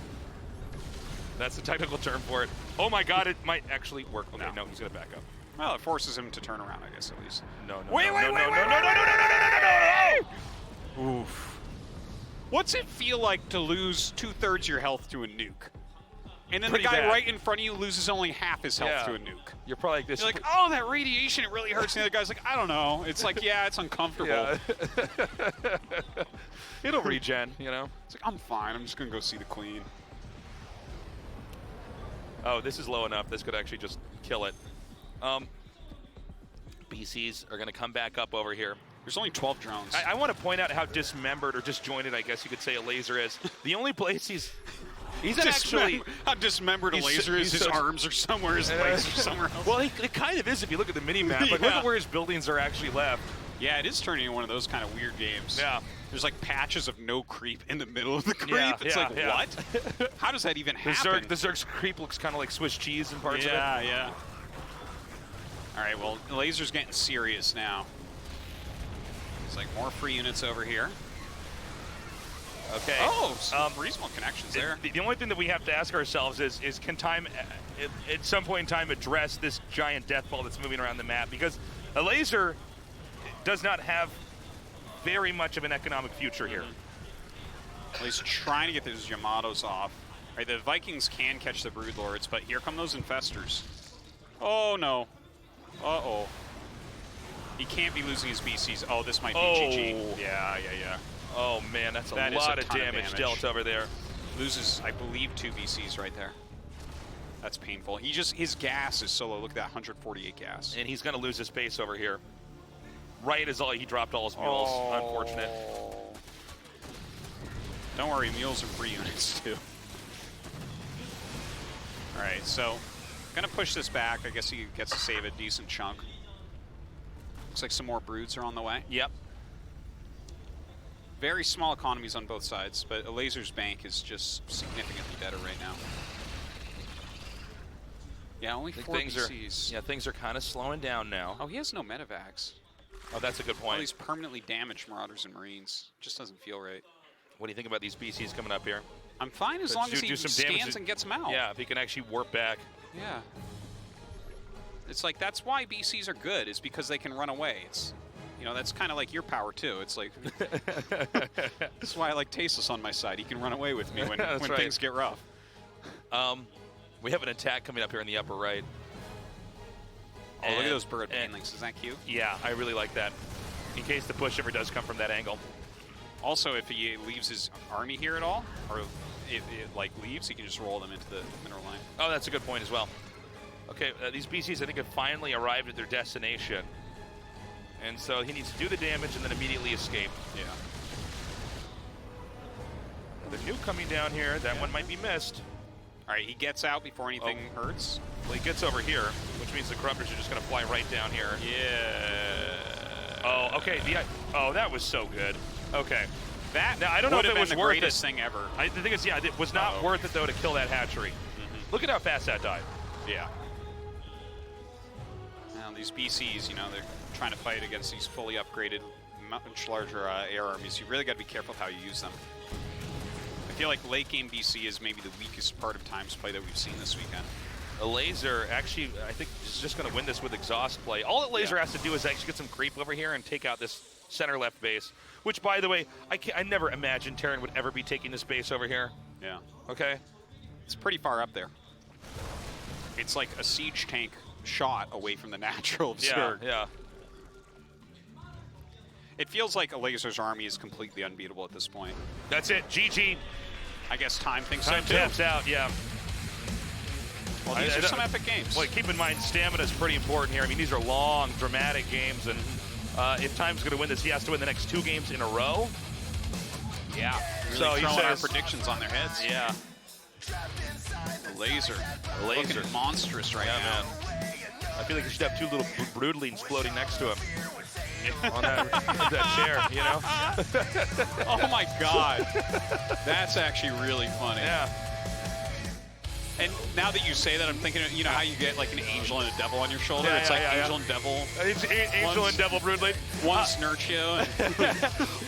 That's the technical term for it. Oh my god, it might actually work. Okay, no, he's gonna back up. Well, it forces him to turn around, I guess, at least. No. Wait! Oof. What's it feel like to lose 2/3 your health to a nuke? And then the guy right in front of you loses only half his health to a nuke. You're probably like this. You're like, oh, that radiation, it really hurts. And the other guy's like, I don't know. It's like, yeah, it's uncomfortable. Yeah. It'll regen, you know? It's like, I'm fine. I'm just going to go see the queen. Oh, this is low enough. This could actually just kill it. BCs are going to come back up over here. There's only 12 drones. I want to point out how dismembered or disjointed, I guess you could say, Elazer is. The only place he's not actually... How dismembered Elazer is. His arms are somewhere, his legs are somewhere else. Well, it kind of is if you look at the mini-map. Like, look at where his buildings are actually left. Yeah, it is turning into one of those kind of weird games. Yeah. There's like patches of no creep in the middle of the creep. It's like, what? How does that even happen? The Zerg's creep looks kind of like Swiss cheese in parts of it. Yeah. All right, well, Elazer's getting serious now. It's like more free units over here. Okay. Oh, some reasonable connections there. The only thing that we have to ask ourselves is can time, at some point in time, address this giant death ball that's moving around the map? Because Elazer does not have very much of an economic future here. Well, he's trying to get those Yamatos off. Right, the Vikings can catch the Broodlords, but here come those Infestors. Oh, no. Uh-oh. He can't be losing his BCs. Oh, this might be GG. Yeah. Oh, man, that's a lot of damage dealt over there. Loses, I believe, 2 BCs right there. That's painful. His gas is so low. Look at that, 148 gas. And he's going to lose his space over here. Right as he dropped all his mules. Unfortunate. Don't worry, mules are free units, too. All right, so going to push this back. I guess he gets to save a decent chunk. Looks like some more broods are on the way. Yep. Very small economies on both sides, but Elazer's bank is just significantly better right now. Yeah, only 4 BCs. Things are kind of slowing down now. Oh, he has no medevacs. Oh, that's a good point. All these permanently damaged Marauders and Marines. Just doesn't feel right. What do you think about these BCs coming up here? I'm fine as long as he scans and gets them out. Yeah, if he can actually warp back. Yeah. It's like, that's why BCs are good, is because they can run away. It's, you know, that's kind of like your power, too. It's like, that's why I like Tasteless on my side. He can run away with me when things get rough. We have an attack coming up here in the upper right. Oh, look at those bird banelings. Is that cute? Yeah, I really like that. In case the push ever does come from that angle. Also, if he leaves his army here at all, or if it like leaves, he can just roll them into the mineral line. Oh, that's a good point as well. Okay, these BCs I think have finally arrived at their destination. And so he needs to do the damage and then immediately escape. Yeah. The nuke coming down here, that one might be missed. All right, he gets out before anything hurts. Well, he gets over here, which means the Corruptors are just going to fly right down here. Yeah. Oh, okay. Oh, that was so good. Okay. Now, I don't know if it was the worth greatest thing ever. The thing is, yeah, it was not worth it, though, to kill that hatchery. Look at how fast that died. Yeah. Now, these BCs, you know, they're trying to fight against these fully upgraded, much larger air armies. You really got to be careful with how you use them. I feel like late game BC is maybe the weakest part of Time's play that we've seen this weekend. Elazer actually, I think, is just going to win this with exhaust play. All that Elazer has to do is actually get some creep over here and take out this center left base. Which, by the way, I never imagined Terran would ever be taking this base over here. Yeah. Okay? It's pretty far up there. It's like a siege tank shot away from the natural Zerg. Yeah. It feels like Elazer's army is completely unbeatable at this point. That's it. GG. I guess Time thinks Time so, too. taps out, yeah. Well, these are some epic games. Well, keep in mind, stamina is pretty important here. I mean, these are long, dramatic games, and if Time's going to win this, he has to win the next 2 games in a row. Yeah. Really so throwing our predictions on their heads. Yeah. Elazer. Looking monstrous right now. Man. I feel like you should have two little broodlings floating next to him on that chair, you know? Oh my God. That's actually really funny. Yeah. And now that you say that, I'm thinking, you know how you get like an angel and a devil on your shoulder? Yeah, it's yeah, like yeah, angel and devil. It's angel and devil broodling. One's Nurtio.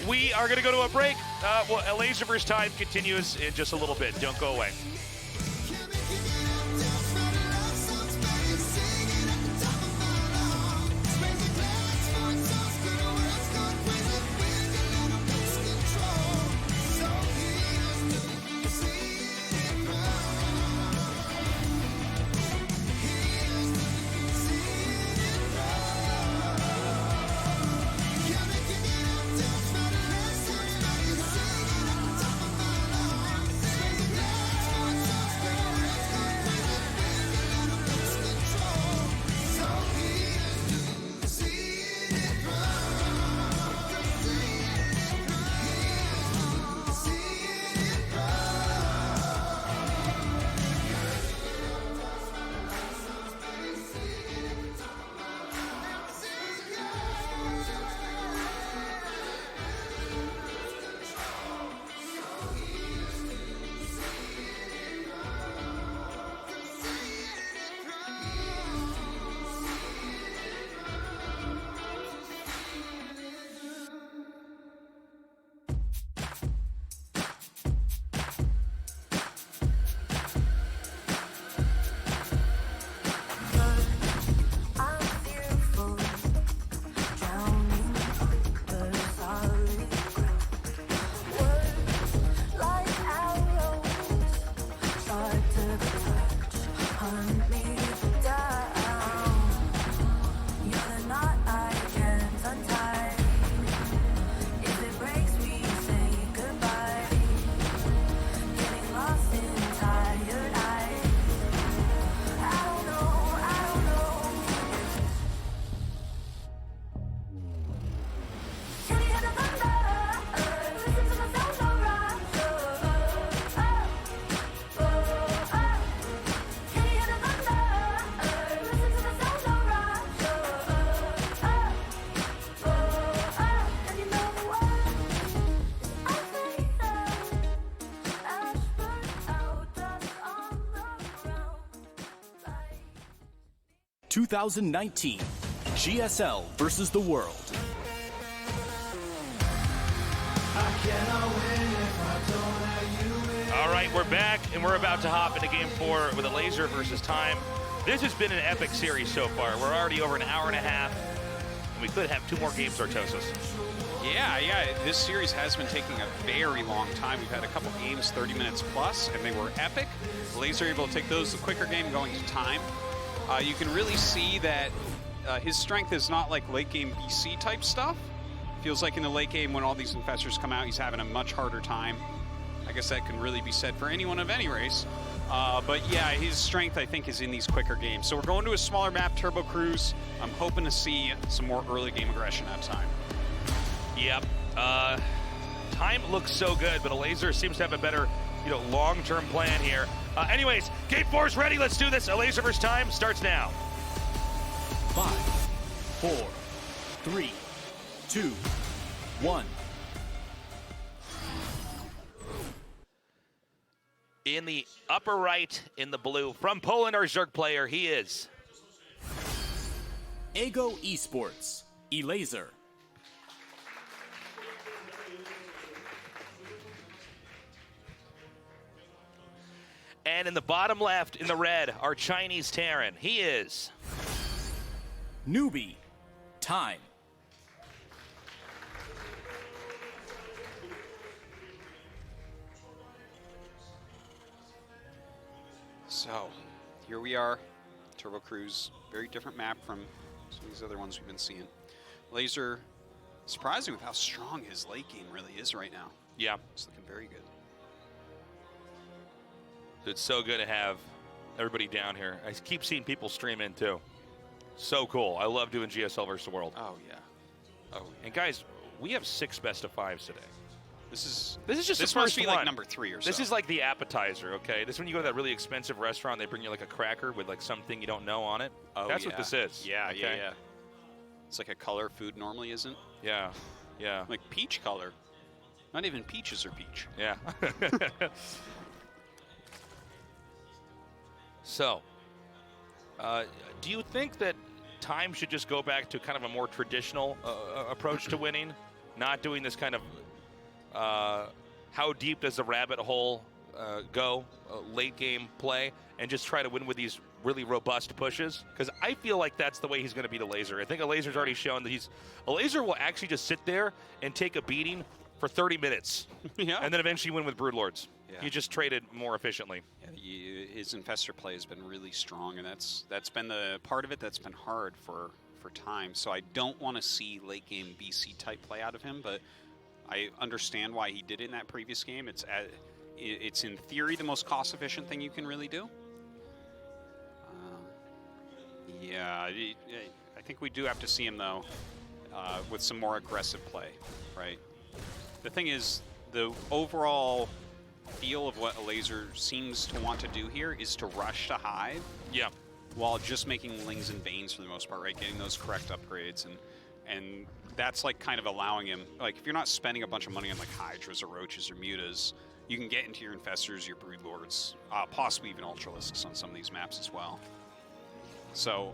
We are going to go to a break. Well, Elazer vs. Time continues in just a little bit. Don't go away. (2019) GSL versus the world. All right, we're back, and we're about to hop into Game 4 with Elazer versus Time. This has been an epic series so far. We're already over an hour and a half, and we could have 2 more games, Artosis. Yeah, this series has been taking a very long time. We've had a couple games, 30 minutes plus, and they were epic. Elazer able to take those, the quicker game going to Time. You can really see that his strength is not like late game BC type stuff. Feels like in the late game when all these infestors come out, he's having a much harder time. I guess that can really be said for anyone of any race. But yeah, his strength I think is in these quicker games. So we're going to a smaller map, Turbo Cruise. I'm hoping to see some more early game aggression at Time. Yep. Time looks so good, but Elazer seems to have a better, long-term plan here. Anyways, Game 4 is ready. Let's do this. Elazer vs. Time starts now. 5, 4, 3, 2, 1. In the upper right, in the blue, from Poland, our Zerg player, he is Ego Esports, Elazer. And in the bottom left, in the red, our Chinese Terran, he is Newbie, Time. So, here we are, Turbo Cruise, very different map from some of these other ones we've been seeing. Elazer, surprising with how strong his late game really is right now. Yeah. It's looking very good. It's so good to have everybody down here. I keep seeing people stream in too. So cool. I love doing GSL versus the world. Oh, yeah. Oh, And guys, we have 6 best of 5s today. This is just the must first be one. like number 3 or so. This is like the appetizer, okay? This is when you go to that really expensive restaurant, they bring you like a cracker with like something you don't know on it. Oh, That's yeah. what this is. Yeah, okay? yeah. It's like a color food normally isn't. Yeah, yeah. Like peach color. Not even peaches are peach. Yeah. So, do you think that time should just go back to kind of a more traditional approach to winning? Not doing this kind of how deep does the rabbit hole go, late game play, and just try to win with these really robust pushes? Because I feel like that's the way he's going to beat Elazer. I think Elazer's already shown that Elazer will actually just sit there and take a beating for 30 minutes. Yeah. And then eventually win with Broodlords. Yeah. He just traded more efficiently. Yeah, his Infestor play has been really strong, and that's been the part of it that's been hard for time. So I don't want to see late game BC type play out of him, but I understand why he did it in that previous game. It's in theory the most cost efficient thing you can really do. Yeah, I think we do have to see him though with some more aggressive play, right? The thing is, the overall feel of what Elazer seems to want to do here is to rush to Hive. Yeah. While just making Lings and Banes for the most part, right? Getting those correct upgrades, and that's like kind of allowing him, like if you're not spending a bunch of money on like Hydras or Roaches or Mutas, you can get into your Infestors, your Broodlords, possibly even Ultralisks on some of these maps as well. So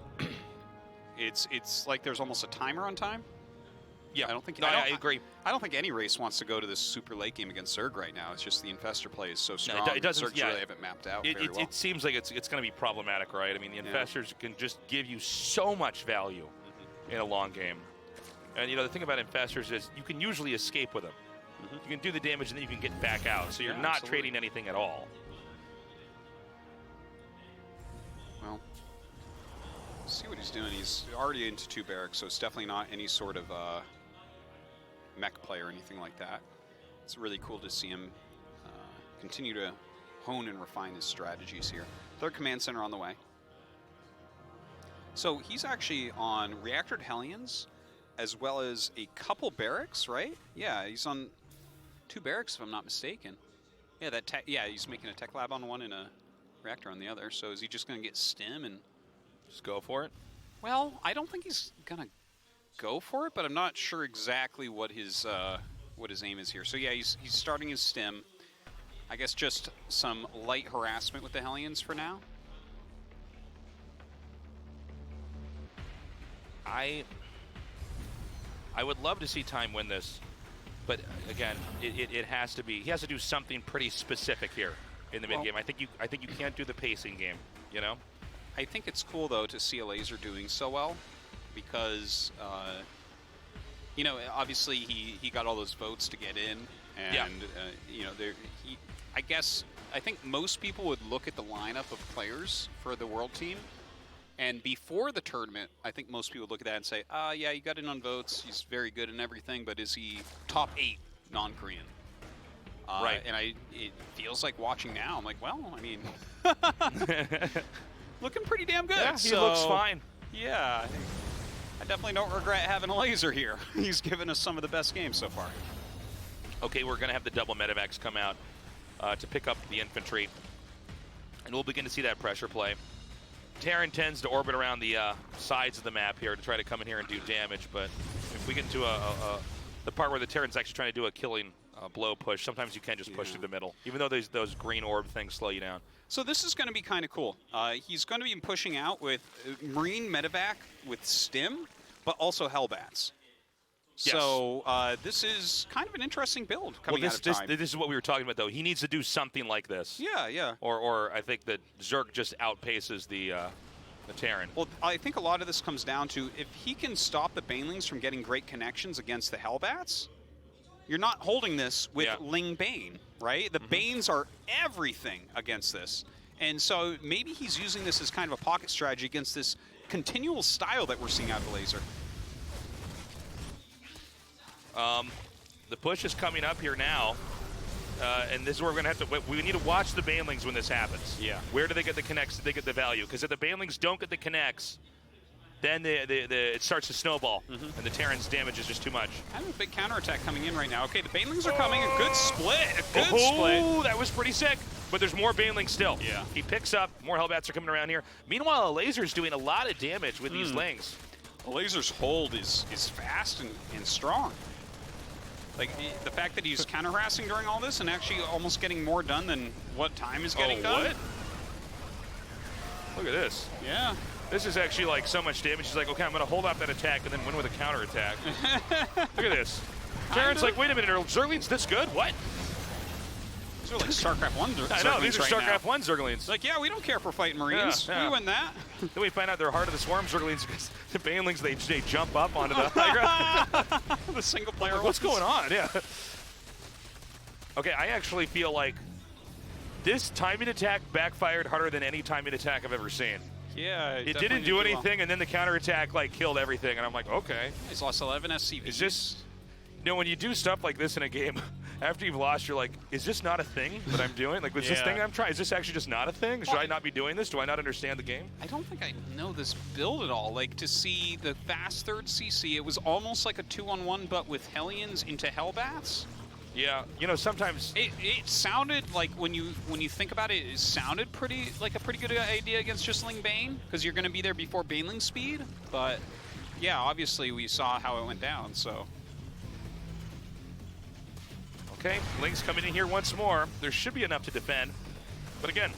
it's like there's almost a timer on time. Yeah, I agree. I don't think any race wants to go to this super late game against Zerg right now. It's just the Infestor play is so strong. It doesn't. Zergs Yeah, really haven't mapped out very well. It seems like it's going to be problematic, right? I mean, the Infestors can just give you so much value in a long game. And the thing about Infestors is you can usually escape with them. You can do the damage and then you can get back out. So you're not trading anything at all. Well, see what he's doing. He's already into 2 barracks, so it's definitely not any sort of mech play or anything like that. It's really cool to see him continue to hone and refine his strategies here. 3rd command center on the way. So he's actually on reactored Hellions as well as a couple barracks, right? Yeah, he's on 2 barracks if I'm not mistaken. Yeah, he's making a tech lab on one and a reactor on the other. So is he just going to get stim and just go for it? Well, I don't think he's going to go for it, but I'm not sure exactly what his aim is here. So yeah, he's starting his stim. I guess just some light harassment with the Hellions for now. I would love to see Time win this, but again, it has to be. He has to do something pretty specific here in the mid game. I think you can't do the pacing game. I think it's cool though to see Elazer doing so well, because obviously he got all those votes to get in, and I think most people would look at the lineup of players for the world team. And before the tournament, I think most people look at that and say, yeah, he got in on votes. He's very good and everything, but is he top 8 non-Korean? Right. And it feels like watching now, I'm like, well, I mean, looking pretty damn good. Yeah, he looks fine. Yeah, I definitely don't regret having Elazer here. He's given us some of the best games so far. Okay, we're going to have the double medevacs come out to pick up the infantry, and we'll begin to see that pressure play. Terran tends to orbit around the sides of the map here to try to come in here and do damage, but if we get into the part where the Terran's actually trying to do a killing blow push, sometimes you can just push through the middle, even though those green orb things slow you down. So this is going to be kind of cool. He's going to be pushing out with Marine Medevac with Stim, but also Hellbats. Yes. So this is kind of an interesting build coming out of Time. This is what we were talking about, though. He needs to do something like this. Yeah, yeah. Or I think that Zerg just outpaces the Terran. Well, I think a lot of this comes down to if he can stop the Banelings from getting great connections against the Hellbats, you're not holding this with Ling Bane, right? The Banes are everything against this. And so maybe he's using this as kind of a pocket strategy against this continual style that we're seeing out of Elazer. The push is coming up here now, and this is where we're going to have to. We need to watch the Banelings when this happens. Yeah. Where do they get the connects? Do they get the value? Because if the Banelings don't get the connects, then it starts to snowball, and the Terran's damage is just too much. I have a big counterattack coming in right now. Okay, the Banelings are coming. A good split. A good Oh, split. that was pretty sick. But there's more Banelings still. Yeah. He picks up. More Hellbats are coming around here. Meanwhile, Elazer's doing a lot of damage with these Lings. Elazer's hold is fast and strong. Like, the fact that he's counter-harassing during all this and actually almost getting more done than what Time is getting done. What? Look at this. Yeah. This is actually like so much damage. He's like, okay, I'm going to hold off that attack and then win with a counter attack. Look at this. Terran's like, wait a minute, are Zerglings this good? What? These are like Starcraft 1 Zerglings. I know, these are right Starcraft now. 1 Zerglings. Like, yeah, we don't care for fighting Marines. Yeah, yeah. We win that. Then we find out they're Heart of the Swarm Zerglings because the Banelings, they jump up onto the high ground. The single player. What's ones. going on? Yeah. Okay, I actually feel like this timing attack backfired harder than any timing attack I've ever seen. Yeah. It didn't do anything, and then the counterattack like killed everything, and I'm like, okay. He's lost 11 SCVs. Is this, you know, when you do stuff like this in a game, after you've lost, you're like, is this not a thing that I'm doing? Like, was this thing I'm trying, is this actually just not a thing? Should I not be doing this? Do I not understand the game? I don't think I know this build at all. Like, to see the fast third CC, it was almost like a 2-on-1, but with Hellions into Hellbats. Yeah, you know, sometimes It sounded like, when you think about it, it sounded like a pretty good idea against just Ling Bane, because you're going to be there before Baneling speed. But yeah, obviously we saw how it went down. So okay, Ling's coming in here once more. There should be enough to defend, but again,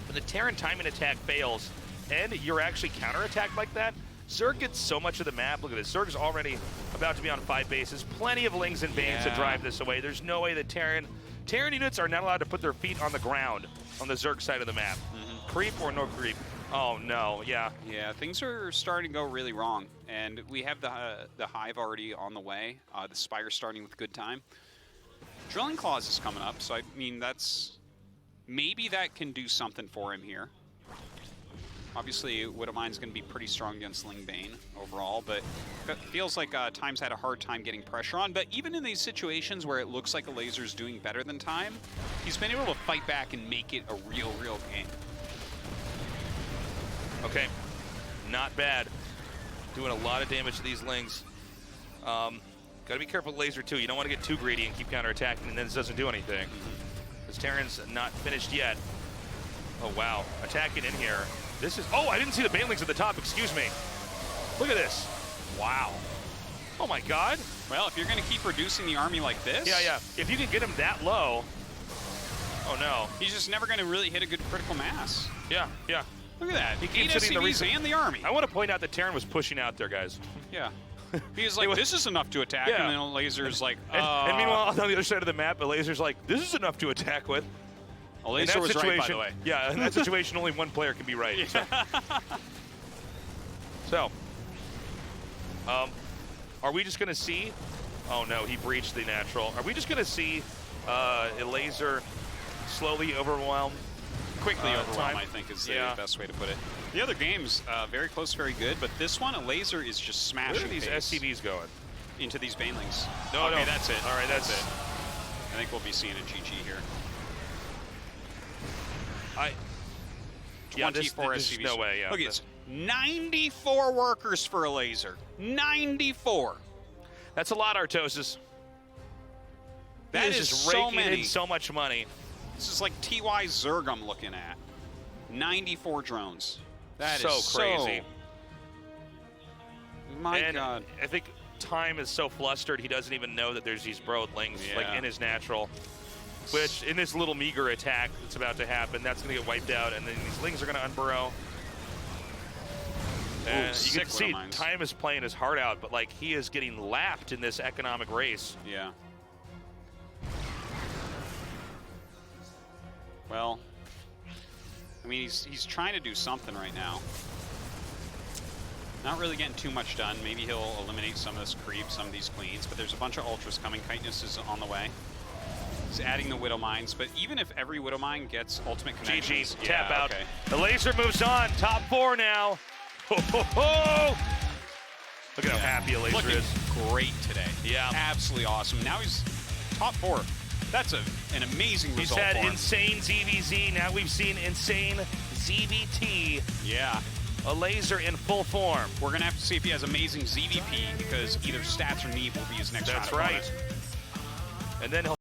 when the Terran timing attack fails and you're actually counterattacked like that, Zerg gets so much of the map. Look at this. Zerg's already about to be on 5 bases. Plenty of Lings and Banes to drive this away. There's no way that Terran units are not allowed to put their feet on the ground on the Zerg side of the map. Creep or no creep? Oh, no. Yeah. yeah, things are starting to go really wrong. And we have the Hive already on the way. The Spire starting with good time. Drilling Claws is coming up, so I mean, maybe that can do something for him here. Obviously, Widowmine's going to be pretty strong against Ling Bane overall, but it feels like Time's had a hard time getting pressure on. But even in these situations where it looks like Elazer's doing better than Time, he's been able to fight back and make it a real game. Okay. Not bad. Doing a lot of damage to these Lings. Got to be careful with Laser, too. You don't want to get too greedy and keep counterattacking, and then this doesn't do anything. This Terran's not finished yet. Oh, wow. Attacking in here. This is, oh, I didn't see the Banelings at the top, excuse me. Look at this. Wow. Oh my God. Well, if you're going to keep reducing the army like this... Yeah. If you can get him that low. Oh no. He's just never going to really hit a good critical mass. Yeah. Look at that. He keeps 8 hitting the SCVs and the army. I want to point out that Terran was pushing out there, guys. Yeah. He was like, this is enough to attack, and then Laser's like, and meanwhile, on the other side of the map, Laser's like, this is enough to attack with. Elazer was right, by the way. Yeah, in that situation, only one player can be right. Yeah. So, are we just going to see... Oh, no, he breached the natural. Are we just going to see Elazer slowly overwhelm? Quickly overwhelm, Time? I think, is the best way to put it. The other game's very close, very good, but this one, Elazer is just smashing. Where are these SCVs going? Into these Banelings. No, okay, that's it. All right, that's it. I think we'll be seeing a GG here. 24 SCVs. No way, yeah. Look at this. 94 workers for Elazer. 94. That's a lot, Artosis. That is just so raking many. in so much money. This is like TY Zerg I'm looking at. 94 drones. That so is crazy. My and God. I think Time is so flustered he doesn't even know that there's these Broadlings like in his natural. Which, in this little meager attack that's about to happen, that's going to get wiped out, and then these Lings are going to unburrow. And you can see Time is playing his heart out, but like he is getting lapped in this economic race. Yeah. Well, I mean, he's trying to do something right now. Not really getting too much done. Maybe he'll eliminate some of this creep, some of these queens, but there's a bunch of ultras coming. Chitinous is on the way. He's adding the Widow Mines, but even if every Widow Mine gets ultimate connections... GG, tap out. Okay. The Laser moves on, top 4 now. Ho, ho, ho. Look at how happy Elazer is. Great today. Yeah. Absolutely awesome. Now he's top 4. That's an amazing result. He's had for him. insane ZVZ. Now we've seen insane ZVT. Yeah. Elazer in full form. We're going to have to see if he has amazing ZVP because either stats or need will be his next That's round right. opponent. And then he'll